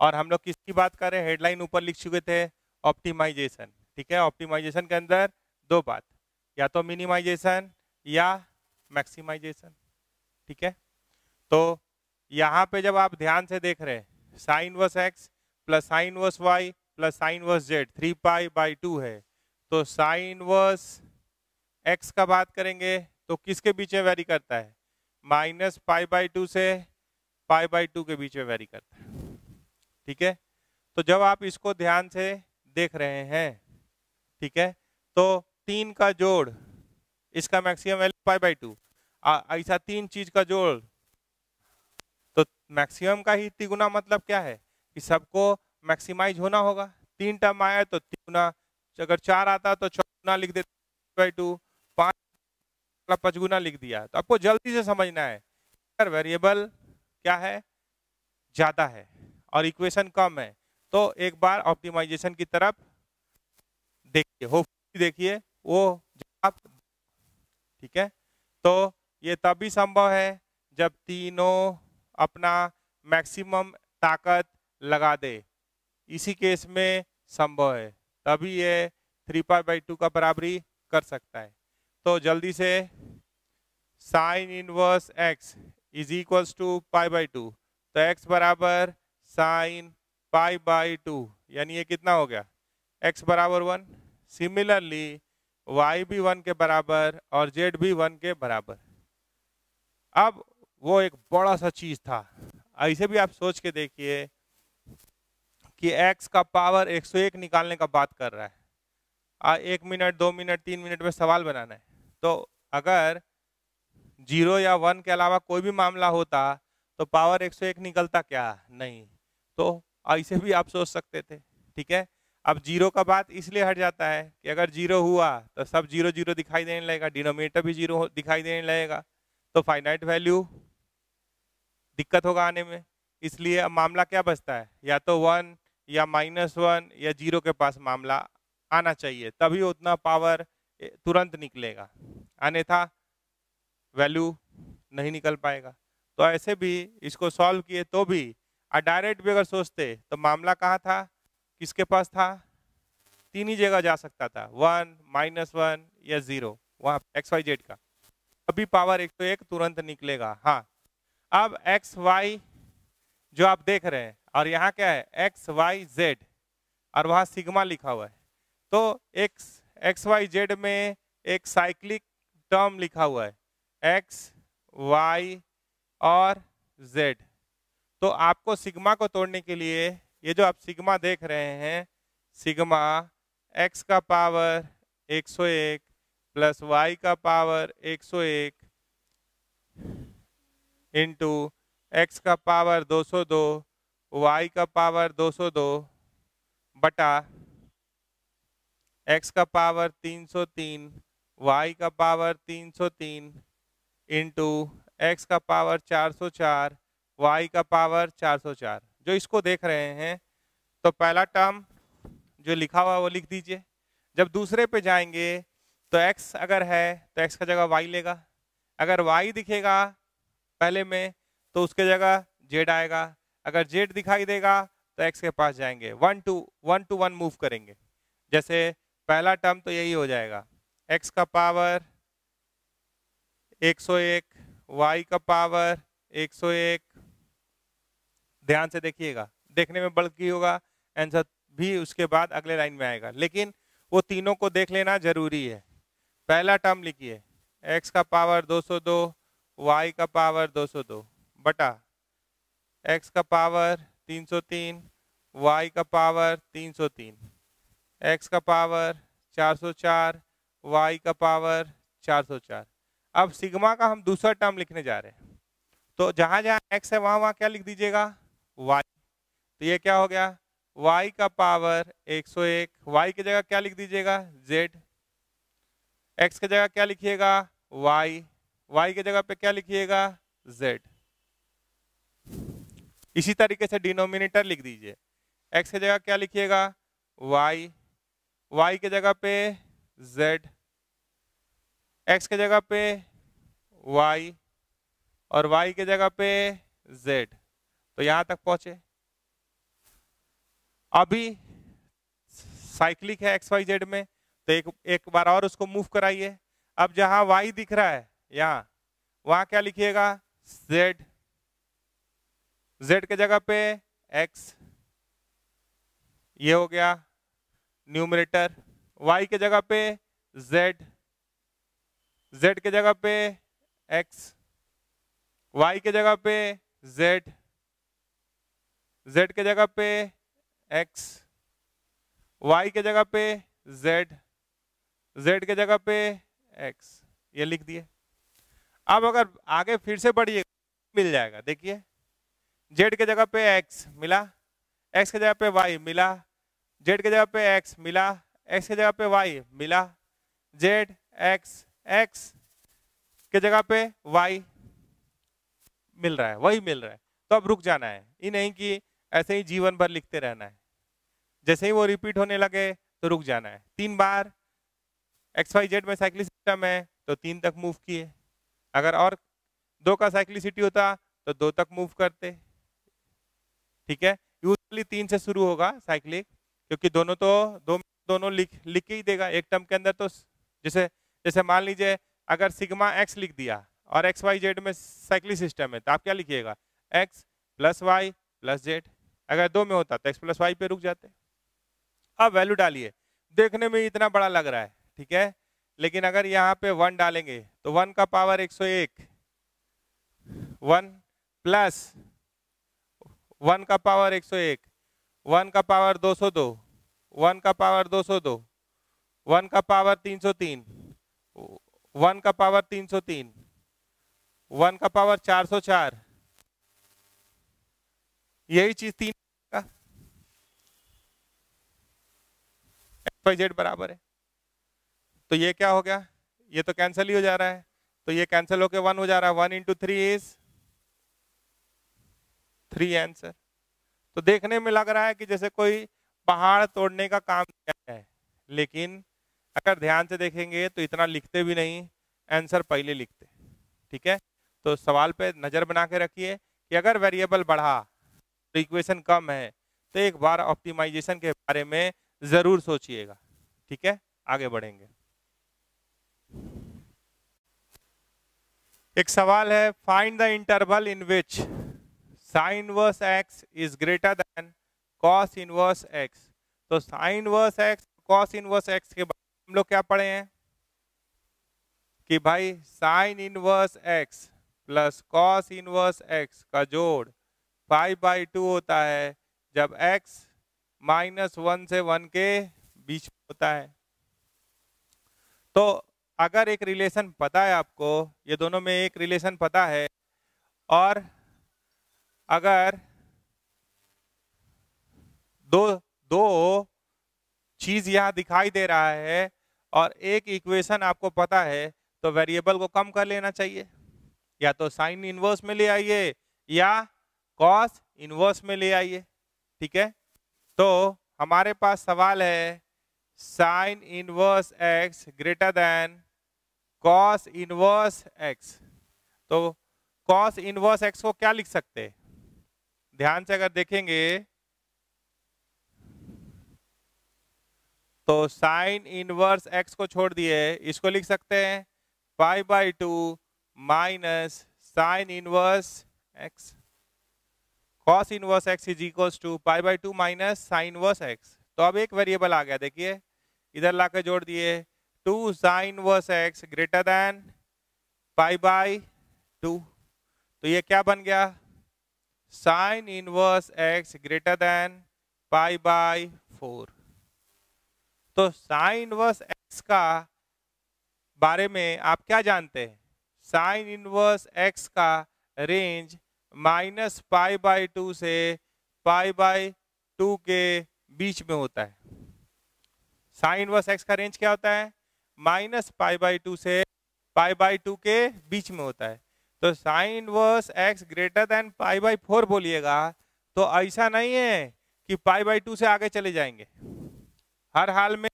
और हम लोग किसकी बात कर रहे हैं, हेडलाइन ऊपर लिख चुके थे ऑप्टिमाइजेशन, ठीक है। ऑप्टिमाइजेशन के अंदर 2 बात, या तो मिनिमाइजेशन या मैक्सिमाइजेशन, ठीक है। तो यहाँ पे जब आप ध्यान से देख रहे हैं sine inverse x plus sine inverse y plus sine inverse z 3π/2 है, तो साइन इनवर्स एक्स का बात करेंगे तो किसके बीच में वेरी करता है, -π/2 से π/2 के बीच में वेरी करता है, ठीक है। तो जब आप इसको ध्यान से देख रहे हैं, ठीक है, तो 3 का जोड़, इसका मैक्सिमम वैल्यू π/2, ऐसा 3 चीज का जोड़, तो मैक्सिमम का ही तिगुना मतलब क्या है, कि सबको मैक्सिमाइज होना होगा। 3 टर्म आया तो 3 गुना, अगर 4 आता तो 4 गुना लिख देते, 2 5 5 गुना लिख दिया। तो आपको जल्दी से समझना है अगर वेरिएबल क्या है, ज्यादा है और इक्वेशन कम है तो एक बार ऑप्टिमाइजेशन की तरफ देखिए, होपफुली देखिए वो जवाब, ठीक है। तो ये तभी संभव है जब तीनों अपना मैक्सिमम ताकत लगा दे, इसी केस में संभव है, तभी ये 3π/2 का बराबरी कर सकता है। तो जल्दी से sine inverse x is equals to π/2, तो x बराबर साइन π/2, यानी ये कितना हो गया, x बराबर 1। सिमिलरली y भी 1 के बराबर और z भी 1 के बराबर। अब वो एक बड़ा सा चीज था, ऐसे भी आप सोच के देखिए कि x का पावर 101 निकालने का बात कर रहा है, 1 मिनट 2 मिनट 3 मिनट में सवाल बनाना है। तो अगर 0 या 1 के अलावा कोई भी मामला होता तो पावर 101 निकलता क्या, नहीं। तो ऐसे भी आप सोच सकते थे, ठीक है। अब 0 का बात इसलिए हट जाता है कि अगर 0 हुआ तो सब 0 0 दिखाई देने लगेगा, डिनोमिनेटर भी 0 दिखाई देने लगेगा, तो फाइनाइट वैल्यू दिक्कत होगा आने में। इसलिए अब मामला क्या बचता है, या तो 1 या -1 या 0 के पास मामला आना चाहिए, तभी उतना पावर तुरंत निकलेगा, अन्यथा वैल्यू नहीं निकल पाएगा। तो ऐसे भी इसको सॉल्व किए तो भी डायरेक्ट भी अगर सोचते तो मामला कहाँ था, किसके पास था, 3 ही जगह जा सकता था, 1 -1 या 0, वहाँ XYZ का, अभी पावर 101 तुरंत निकलेगा। हाँ, अब XY जो आप देख रहे हैं और यहाँ क्या है XYZ और वहाँ सिग्मा लिखा हुआ है, तो XYZ में एक साइक्लिक टर्म लिखा हुआ है X, Y और Z। तो आपको सिग्मा को तोड़ने के लिए ये जो आप सिग्मा देख रहे हैं, सिग्मा x का पावर 101 प्लस y का पावर 101 इंटू x का पावर 202 y का पावर 202 बटा x का पावर 303 y का पावर 303 इंटू x का पावर 404 y का पावर 404। जो इसको देख रहे हैं तो पहला टर्म जो लिखा हुआ वो लिख दीजिए। जब दूसरे पे जाएंगे तो x अगर है तो x का जगह y लेगा, अगर y दिखेगा पहले में तो उसके जगह z आएगा, अगर z दिखाई देगा तो x के पास जाएंगे, 1 to 1 मूव करेंगे। जैसे पहला टर्म तो यही हो जाएगा, x का पावर 101 y का पावर 101, ध्यान से देखिएगा, देखने में बल्कि होगा, आंसर भी उसके बाद अगले लाइन में आएगा, लेकिन वो तीनों को देख लेना जरूरी है। पहला टर्म लिखिए x का पावर 202 y का पावर 202 बटा x का पावर 303 y का पावर 303, x का पावर 404 y का पावर 404। अब सिग्मा का हम दूसरा टर्म लिखने जा रहे हैं, तो जहां जहां x है वहां वहां क्या लिख दीजिएगा, y। तो ये क्या हो गया, y का पावर 101, y की जगह क्या लिख दीजिएगा, z। x की जगह क्या लिखिएगा, y, y की जगह पे क्या लिखिएगा, z। इसी तरीके से डिनोमिनेटर लिख दीजिए, x की जगह क्या लिखिएगा, y, y की जगह पे z, x की जगह पे y और y की जगह पे z। तो यहां तक पहुंचे। अभी साइक्लिक है XYZ में, तो एक बार और उसको मूव कराइए। अब जहां y दिख रहा है यहाँ, वहां क्या लिखिएगा, z, z के जगह पे x, ये हो गया न्यूमरेटर, y के जगह पे z, z के जगह पे x, y के जगह पे z, z के जगह पे x, y के जगह पे z, z के जगह पे x, ये लिख दिए। अब अगर आगे फिर से बढ़िए मिल जाएगा, देखिए z के जगह पे x मिला, x की जगह पे y मिला, z की जगह पे x मिला, x की जगह पे y मिला, z x की जगह पे y मिल रहा है, वही मिल रहा है। तो अब रुक जाना है, ये नहीं कि ऐसे ही जीवन भर लिखते रहना है। जैसे ही वो रिपीट होने लगे तो रुक जाना है। 3 बार XYZ में साइक्लिक सिस्टम है तो 3 तक मूव किए, अगर और 2 का साइक्लिसिटी होता तो 2 तक मूव करते। ठीक है, यूजुअली 3 से शुरू होगा साइक्लिक, क्योंकि दोनों लिख के ही देगा एक टर्म के अंदर। तो जैसे मान लीजिए अगर सिग्मा x लिख दिया और XYZ में साइक्लिक सिस्टम है तो आप क्या लिखिएगा, x plus y plus z. अगर 2 में होता तो x प्लस वाई पे रुक जाते। अब वैल्यू डालिए, देखने में इतना बड़ा लग रहा है, ठीक है, लेकिन अगर यहाँ पे 1 डालेंगे तो 1 का पावर 101, 1 प्लस 1 का पावर 101, 1 का पावर 202, 1 का पावर 202, 1 का पावर 303, 1 का पावर 303, 1 का पावर 404, यही चीज 3 का XYZ बराबर है। तो ये क्या हो गया, ये तो कैंसिल ही हो जा रहा है, तो ये कैंसिल होके 1 हो जा रहा है। 1 इंटू 3 इज 3 आंसर। तो देखने में लग रहा है कि जैसे कोई पहाड़ तोड़ने का काम किया है, लेकिन अगर ध्यान से देखेंगे तो इतना लिखते भी नहीं, आंसर पहले लिखते। ठीक है, तो सवाल पे नजर बना के रखिए कि अगर वेरिएबल बढ़ा तो इक्वेशन कम है, तो एक बार ऑप्टिमाइजेशन के बारे में जरूर सोचिएगा। ठीक है, आगे बढ़ेंगे। एक सवाल है, find the interval in which sign inverse x is greater than cos inverse x। तो sine inverse x cos inverse x के बाद हम लोग क्या पढ़े हैं कि भाई sign inverse x plus cos inverse x का जोड़ 5/2 होता है जब x -1 से 1 के बीच में होता है। तो अगर एक रिलेशन पता है आपको, ये दोनों में एक रिलेशन पता है, और अगर दो चीज यहां दिखाई दे रहा है और एक इक्वेशन आपको पता है, तो वेरिएबल को कम कर लेना चाहिए, या तो साइन इनवर्स में ले आइए या कॉस इनवर्स में ले आइए। ठीक है, तो हमारे पास सवाल है sine inverse x greater then cos inverse x। तो कॉस इनवर्स x को क्या लिख सकते हैं, ध्यान से अगर देखेंगे तो साइन इनवर्स x को छोड़ दिए इसको लिख सकते हैं 5/2 minus sine inverse x। Cos inverse x is equals to 5/2 minus sine inverse x। तो अब एक वेरिएबल आ गया, देखिए इधर लाकर जोड़ दिए 2 sign inverse x greater then 5/2। तो ये क्या बन गया, sign inverse x greater then 5/4। तो साइन इनवर्स x का बारे में आप क्या जानते हैं, साइन इनवर्स x का रेंज -π/2 से π/2 के बीच में होता है। साइन इनवर्स x का रेंज क्या होता है, -π/2 से π/2 के बीच में होता है। तो sine inverse x greater than π/4 बोलिएगा तो ऐसा नहीं है कि π/2 से आगे चले जाएंगे, हर हाल में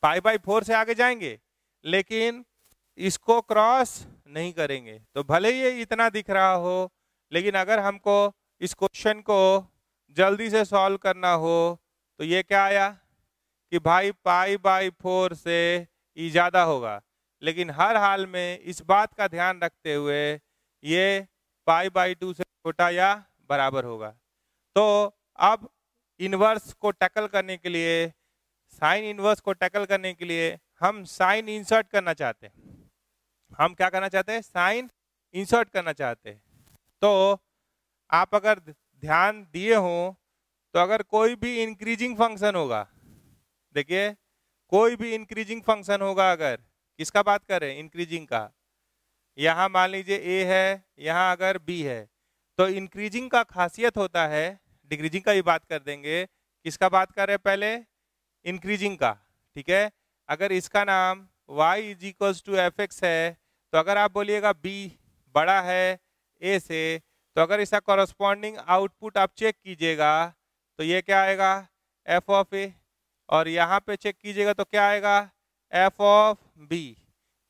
π/4 से आगे जाएंगे, लेकिन इसको क्रॉस नहीं करेंगे। तो भले ही ये इतना दिख रहा हो, लेकिन अगर हमको इस क्वेश्चन को जल्दी से सॉल्व करना हो तो ये क्या आया कि भाई π/4 से ई ज्यादा होगा, लेकिन हर हाल में इस बात का ध्यान रखते हुए ये π/2 से छोटा या बराबर होगा। तो अब इनवर्स को टैकल करने के लिए, साइन इनवर्स को टैकल करने के लिए हम साइन इंसर्ट करना चाहते हैं। हम क्या करना चाहते हैं, साइन इंसर्ट करना चाहते हैं। तो आप अगर ध्यान दिए हो तो अगर कोई भी इंक्रीजिंग फंक्शन होगा, देखिए कोई भी इंक्रीजिंग फंक्शन होगा, अगर किसका बात कर रहे हैं, इंक्रीजिंग का, यहाँ मान लीजिए a है, यहाँ अगर b है, तो इंक्रीजिंग का खासियत होता है डिक्रीजिंग का भी बात कर देंगे। किसका बात कर रहे हैं पहले? इंक्रीजिंग का, ठीक है। अगर इसका नाम y is equals to f x है, तो अगर आप बोलिएगा b बड़ा है a से, तो अगर इसका कॉरस्पॉन्डिंग आउटपुट आप चेक कीजिएगा तो ये क्या आएगा? f of a। और यहाँ पे चेक कीजिएगा तो क्या आएगा? f of b।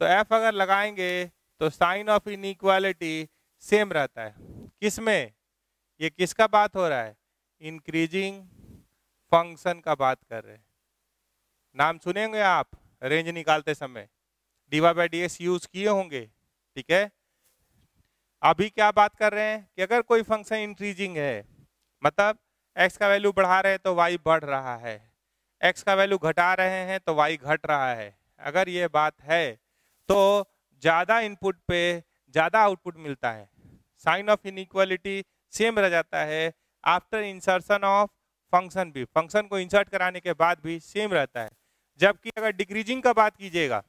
तो f अगर लगाएंगे तो साइन ऑफ इनइक्वालिटी सेम रहता है। किसमें? ये किसका बात हो रहा है? इंक्रीजिंग फंक्शन का बात कर रहे हैं। नाम सुनेंगे आप रेंज निकालते समय, d y by d x use किए होंगे, ठीक है। अभी क्या बात कर रहे हैं कि अगर कोई फंक्शन इंक्रीजिंग है, मतलब x का वैल्यू बढ़ा रहे हैं तो y बढ़ रहा है, x का वैल्यू घटा रहे हैं तो y घट रहा है। अगर ये बात है तो ज्यादा इनपुट पे ज्यादा आउटपुट मिलता है, साइन ऑफ इनइक्वालिटी सेम रह जाता है। आफ्टर इंसर्शन ऑफ फंक्शन भी, फंक्शन को इंसर्ट कराने के बाद भी सेम रहता है। जबकि अगर डिक्रीजिंग का बात कीजिएगा,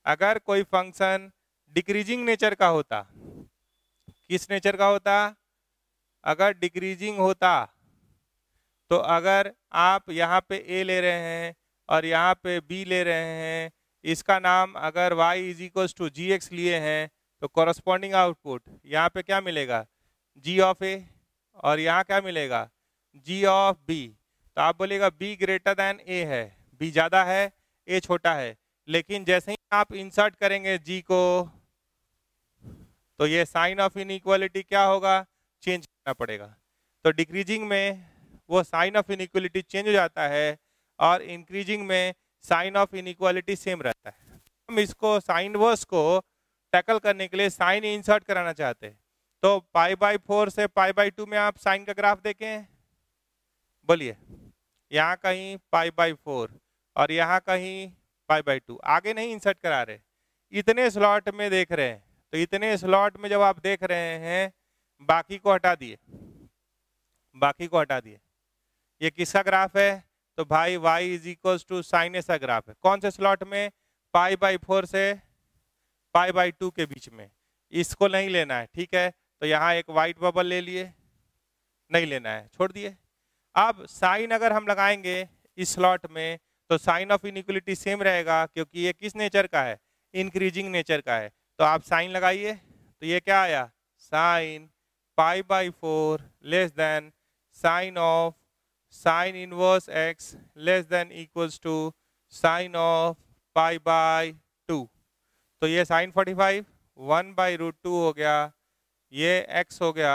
अगर कोई फंक्शन डिक्रीजिंग नेचर का होता, किस नेचर का होता? अगर डिक्रीजिंग होता तो अगर आप यहाँ पे a ले रहे हैं और यहाँ पे b ले रहे हैं, इसका नाम अगर y is equals to g x लिए हैं, तो कॉरस्पॉन्डिंग आउटपुट यहाँ पे क्या मिलेगा? g of a। और यहाँ क्या मिलेगा? g of b। तो आप बोलेगा b ग्रेटर देन a है, b ज्यादा है a छोटा है। लेकिन जैसे ही आप इंसर्ट करेंगे g को, तो ये साइन ऑफ इनइक्वालिटी क्या होगा? चेंज करना पड़ेगा। तो डिक्रीजिंग में वो साइन ऑफ इनइक्वालिटी चेंज हो जाता है और इंक्रीजिंग में साइन ऑफ इनइक्वालिटी सेम रहता है। हम इसको साइन वर्स को टैकल करने के लिए साइन इंसर्ट कराना चाहते हैं। तो π/4 से π/2 में आप साइन का ग्राफ देखें, बोलिए। यहाँ कहीं π/4 और यहाँ कहीं π/2, आगे नहीं इंसर्ट करा रहे, इतने स्लॉट में देख रहे हैं। तो इतने स्लॉट में जब आप देख रहे हैं, बाकी को हटा दिए, बाकी को हटा दिए। ये किसका ग्राफ है? तो भाई y is equals to sine ऐसा ग्राफ है। कौन से स्लॉट में? π/4 से π/2 के बीच में। इसको नहीं लेना है, ठीक है। तो यहाँ एक व्हाइट बबल ले लिए, नहीं लेना है, छोड़ दिए। अब साइन अगर हम लगाएंगे इस स्लॉट में, तो साइन ऑफ इनइक्वालिटी सेम रहेगा, क्योंकि ये किस नेचर का है? इंक्रीजिंग नेचर का है। तो आप साइन लगाइए, तो ये क्या आया? Sine π/4 less than sine of sine inverse x less than equals to sine of π/2। तो ये साइन 45 1/√2 हो गया, ये x हो गया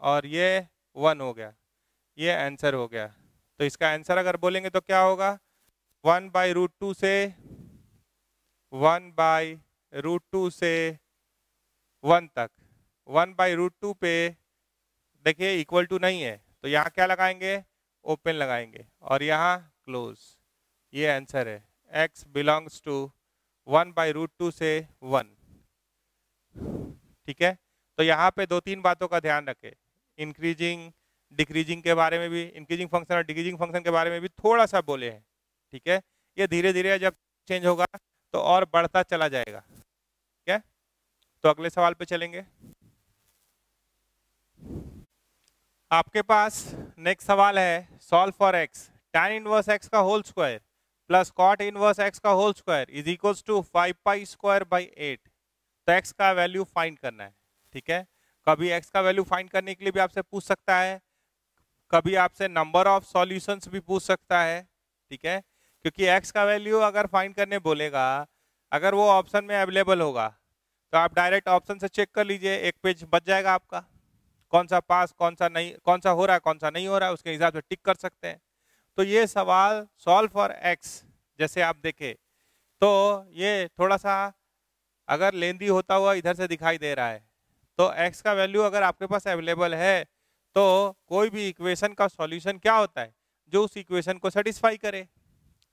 और ये 1 हो गया। ये आंसर हो गया। तो इसका आंसर अगर बोलेंगे तो क्या होगा? 1/√2 से 1/√2 से 1 तक। 1/√2 पे देखिए इक्वल टू नहीं है, तो यहाँ क्या लगाएंगे? ओपन लगाएंगे और यहाँ क्लोज। ये आंसर है, x बिलोंग्स टू 1/√2 से 1। ठीक है। तो यहाँ पे 2-3 बातों का ध्यान रखें। इंक्रीजिंग डिक्रीजिंग के बारे में भी, इंक्रीजिंग फंक्शन और डिक्रीजिंग फंक्शन के बारे में भी थोड़ा सा बोले हैं, ठीक है। ये धीरे धीरे जब चेंज होगा तो और बढ़ता चला जाएगा, ठीक है। तो अगले सवाल पे चलेंगे। आपके पास नेक्स्ट सवाल है, solve for x tan inverse x का whole square plus cot inverse x का whole square is equals to 5π²/8। तो x का वैल्यू फाइंड करना है, ठीक है। कभी x का वैल्यू फाइंड करने के लिए भी आपसे पूछ सकता है, कभी आपसे नंबर ऑफ सॉल्यूशंस भी पूछ सकता है, ठीक है। क्योंकि x का वैल्यू अगर फाइंड करने बोलेगा, अगर वो ऑप्शन में अवेलेबल होगा, तो आप डायरेक्ट ऑप्शन से चेक कर लीजिए, एक पेज बच जाएगा आपका। कौन सा पास, कौन सा नहीं, कौन सा हो रहा है, कौन सा नहीं हो रहा है, उसके हिसाब से टिक कर सकते हैं। तो ये सवाल सॉल्व फॉर x जैसे आप देखें तो ये थोड़ा सा अगर लेंदी होता हुआ इधर से दिखाई दे रहा है, तो x का वैल्यू अगर आपके पास अवेलेबल है तो कोई भी इक्वेशन का सॉल्यूशन क्या होता है? जो उस इक्वेशन को सेटिस्फाई करे,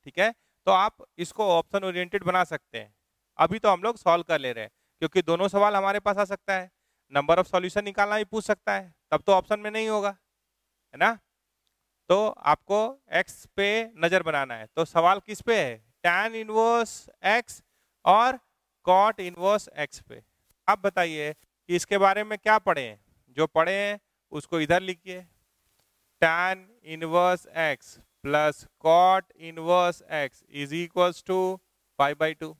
ठीक है। तो आप इसको ऑप्शन ओरिएंटेड बना सकते हैं। अभी तो हम लोग सॉल्व कर ले रहे हैं, क्योंकि दोनों सवाल हमारे पास आ सकता है। नंबर ऑफ सॉल्यूशन निकालना भी पूछ सकता है, तब तो ऑप्शन में नहीं होगा, है ना। तो आपको x पे नजर बनाना है। तो सवाल किस पे है? tan इनवर्स x और cot इनवर्स x पे। आप बताइए कि इसके बारे में क्या पढ़े हैं। जो पढ़े हैं उसको इधर लिखिए, tan inverse x plus cot inverse x is equals to pi by 2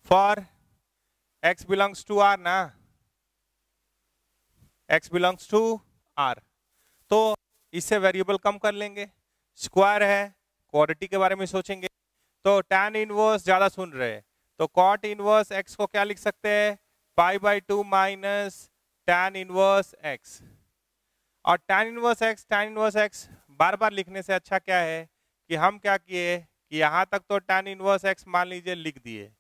for x belongs to r ना, x बिलोंग्स टू r। तो इससे वेरिएबल कम कर लेंगे, स्क्वायर है, क्वाड्रेटिक के बारे में सोचेंगे। तो tan इनवर्स ज्यादा सुन रहे हैं, तो cot इनवर्स x को क्या लिख सकते हैं, पाई by 2 minus tan inverse x। और tan इनवर्स x बार बार लिखने से अच्छा क्या है कि हम क्या किए कि यहाँ तक तो tan इनवर्स x मान लीजिए लिख दिए,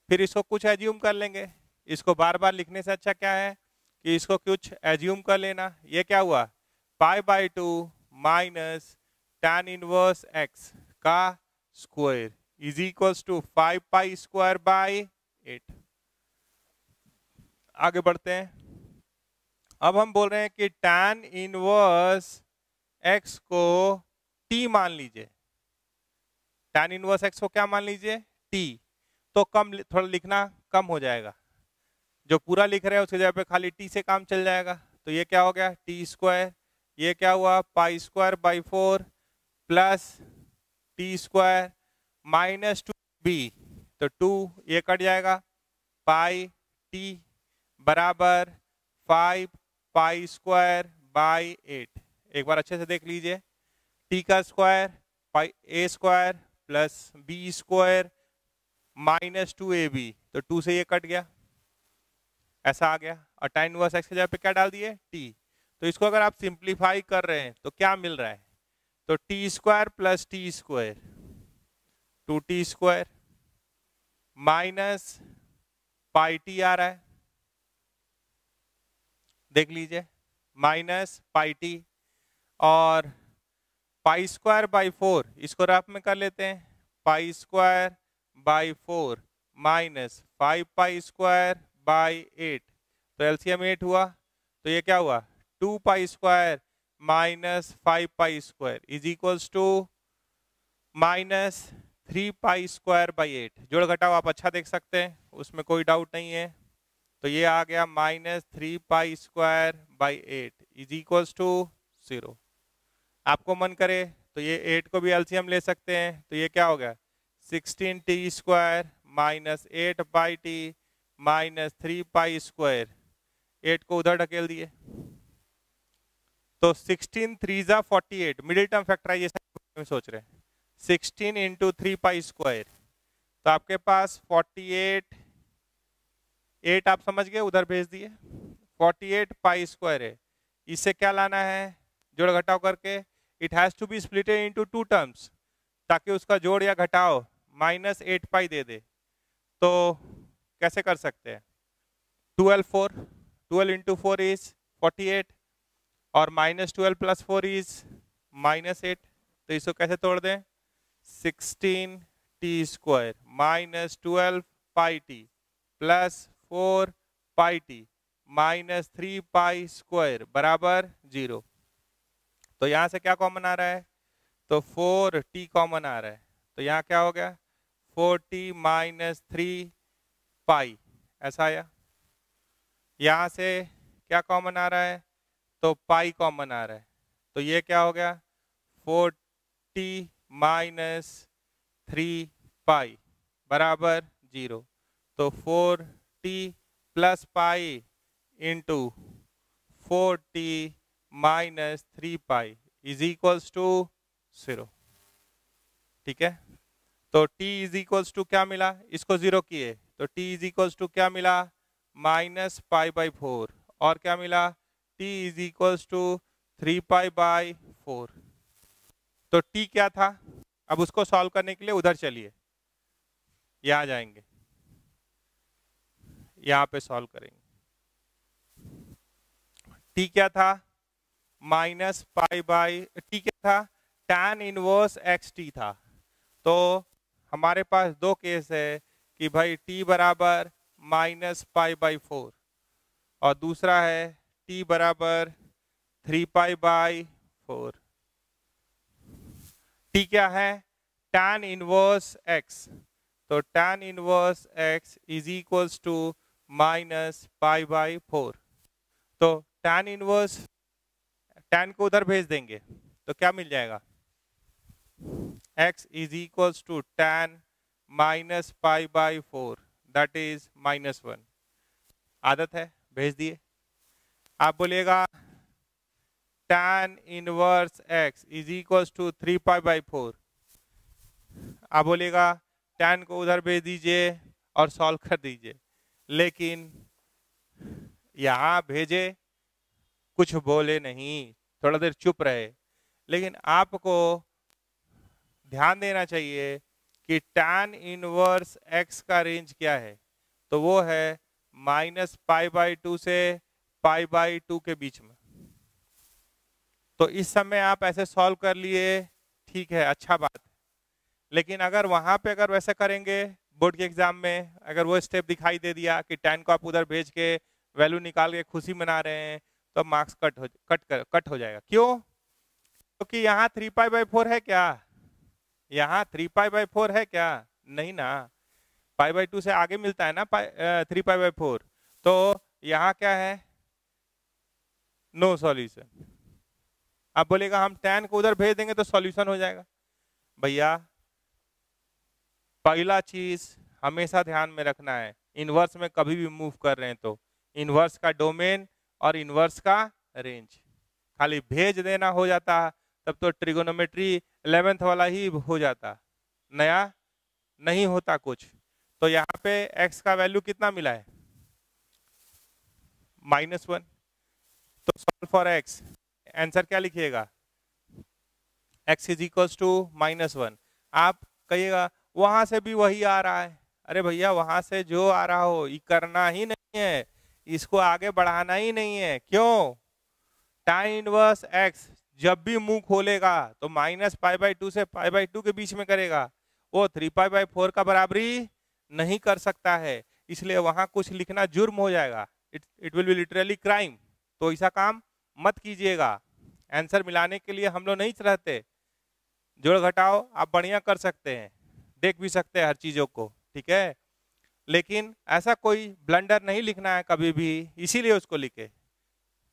फिर इसको कुछ एज्यूम कर लेंगे। इसको बार बार लिखने से अच्छा क्या है कि इसको कुछ एज्यूम कर लेना। ये क्या हुआ, pi by 2 minus tan inverse x का square is equals to 5 pi square by 8। आगे बढ़ते हैं। अब हम बोल रहे हैं कि tan इनवर्स x को t मान लीजिए, tan इनवर्स x को क्या मान लीजिए, t। तो कम थोड़ा लिखना कम हो जाएगा, जो पूरा लिख रहे हैं उसकी जगह पे खाली t से काम चल जाएगा। तो ये क्या हो गया, टी स्क्वायर, ये क्या हुआ, पाई square by 4 plus t square minus 2b, तो 2 ये कट जाएगा, पाई t बराबर 5 पाई स्क्वायर बाई 8। एक बार अच्छे से देख लीजिए, t का square pi a square plus b square minus 2ab, तो 2 से ये कट गया, ऐसा आ गया। और tan इनवर्स x की जगह पे क्या डाल दिए, t। तो इसको अगर आप सिंप्लीफाई कर रहे हैं तो क्या मिल रहा है, तो t square plus t square 2t square minus pi t आ रहा है, देख लीजिए, माइनस पाई टी, और पाई स्क्वायर बाई 4 इसको रफ में कर लेते हैं, पाई square by 4 minus 5 pi square by 8, तो एलसीएम 8 हुआ। तो ये क्या हुआ, 2 pi square minus 5 pi square is equals to minus 3 pi square by 8। जोड़ घटाओ आप अच्छा देख सकते हैं, उसमें कोई डाउट नहीं है। तो ये आ गया minus 3 pi square by 8 is equals to 0। आपको मन करे तो ये 8 को भी एलसीएम ले सकते हैं, तो ये क्या हो गया, 16t square minus 8 pi T minus 3 pi square, 8 को उधर ढकेल दिए, तो 16 3 जा 48, मिडिल टर्म फैक्टराइजेशन में सोच रहे हैं, 16 इंटू 3 पाई स्क्वायर, तो आपके पास 48, 8 आप समझ गए, उधर भेज दिए, 48 पाई स्क्वायर है। इससे क्या लाना है, जोड़ घटाव करके, it has to be splitted into 2 terms, ताकि उसका जोड़ या घटाव माइनस 8 पाई दे दे। तो कैसे कर सकते हैं, 12 इंटू 4 इज 48 और माइनस 12 प्लस 4 इज माइनस 8, तो इसको कैसे तोड़ दें, 16 T square minus 12 pi T plus 4 pi T minus 3 pi square बराबर 0। तो यहाँ से क्या कॉमन आ रहा है, तो 4t कॉमन आ रहा है, तो यहाँ क्या हो गया, 4t माइनस 3 पाई, ऐसा आया। यहाँ से क्या कॉमन आ रहा है, तो पाई कॉमन आ रहा है, तो ये क्या हो गया, 4t माइनस 3 पाई बराबर 0। तो 4t plus pi into 4t minus 3 pi is equals to 0। ठीक है, तो t इज इक्वल्स टू क्या मिला, इसको 0 किए तो t इज इक्वल्स टू क्या मिला, माइनस पाई बाई 4, और क्या मिला, t is equals to 3 pi by 4। तो t क्या था, अब उसको सॉल्व करने के लिए उधर चलिए, यहाँ जाएंगे, यहाँ पे सॉल्व करेंगे। t क्या था, माइनस पाई बाई, t क्या था, tan इनवर्स एक्स टी था। तो हमारे पास दो केस है कि भाई t बराबर माइनस पाई बाई 4 और दूसरा है t बराबर 3 पाई बाई 4। t क्या है, tan इनवर्स x, तो tan inverse x is equals to minus pi by 4। तो tan tan को उधर भेज देंगे तो क्या मिल जाएगा, x is equals to tan minus pi by 4 that is -1। आदत है, भेज दिए। आप बोलिएगा tan inverse x is equals to 3 pi by 4। आप बोलिएगा tan को उधर भेज दीजिए और सॉल्व कर दीजिए, लेकिन यहाँ भेजे, कुछ बोले नहीं, थोड़ा देर चुप रहे। लेकिन आपको ध्यान देना चाहिए कि tan इनवर्स x का रेंज क्या है, तो वो है -π/2 से π/2 के बीच में। तो इस समय आप ऐसे सॉल्व कर लिए, ठीक है, अच्छा बात है। लेकिन अगर वहां पे अगर वैसे करेंगे बोर्ड के एग्जाम में, अगर वो स्टेप दिखाई दे दिया कि tan को आप उधर भेज के वैल्यू निकाल के खुशी मना रहे हैं, तो मार्क्स कट हो जाएगा। क्यों? क्योंकि यहाँ 3π/4 है क्या? यहाँ 3π/4 है क्या? नहीं ना, π/2 से आगे मिलता है ना 3π/4। तो यहाँ क्या है, नो सॉल्यूशन। आप बोलेगा हम tan को उधर भेज देंगे तो सॉल्यूशन हो जाएगा। भैया पहला चीज हमेशा ध्यान में रखना है, इनवर्स में कभी भी मूव कर रहे हैं तो इनवर्स का डोमेन और इनवर्स का रेंज, खाली भेज देना हो जाता तब तो ट्रिगोनोमेट्री 11th वाला ही हो जाता, नया नहीं होता कुछ। तो यहाँ पे x का वैल्यू कितना मिला है, -1। तो सॉल्व फॉर x, आंसर क्या लिखिएगा, x इज इक्वल्स टू -1। आप कहिएगा वहां से भी वही आ रहा है। अरे भैया वहां से जो आ रहा हो ये करना ही नहीं है, इसको आगे बढ़ाना ही नहीं है। क्यों? tan इनवर्स x जब भी मुंह खोलेगा तो -π/2 से π/2 के बीच में करेगा, वो 3π/4 का बराबरी नहीं कर सकता है, इसलिए वहां कुछ लिखना जुर्म हो जाएगा, it will be literally crime. तो ऐसा काम मत कीजिएगा। आंसर मिलाने के लिए हम लोग नहीं रहते, जोड़ घटाओ आप बढ़िया कर सकते हैं, देख भी सकते हैं हर चीजों को, ठीक है, लेकिन ऐसा कोई ब्लंडर नहीं लिखना है कभी भी, इसीलिए उसको लिखे,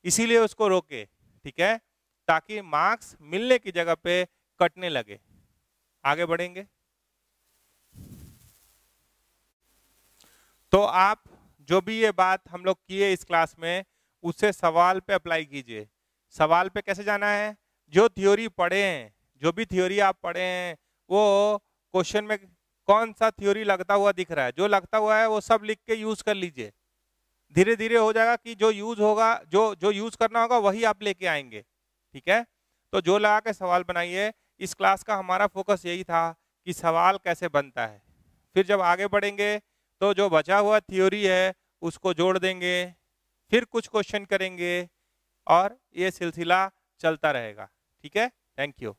इसीलिए उसको रोके, ठीक है, ताकि मार्क्स मिलने की जगह पे कटने लगे। आगे बढ़ेंगे तो आप जो भी ये बात हम लोग किए इस क्लास में, उससे सवाल पे अप्लाई कीजिए। सवाल पे कैसे जाना है, जो थ्योरी पढ़े हैं, जो भी थ्योरी आप पढ़े हैं, वो क्वेश्चन में कौन सा थ्योरी लगता हुआ दिख रहा है, जो लगता हुआ है वो सब लिख के यूज कर लीजिए। धीरे धीरे हो जाएगा कि जो यूज होगा, जो यूज करना होगा वही आप लेके आएंगे, ठीक है। तो जो लगा के सवाल बनाइए। इस क्लास का हमारा फोकस यही था कि सवाल कैसे बनता है। फिर जब आगे बढ़ेंगे तो जो बचा हुआ थ्योरी है उसको जोड़ देंगे, फिर कुछ क्वेश्चन करेंगे और ये सिलसिला चलता रहेगा, ठीक है। Thank you.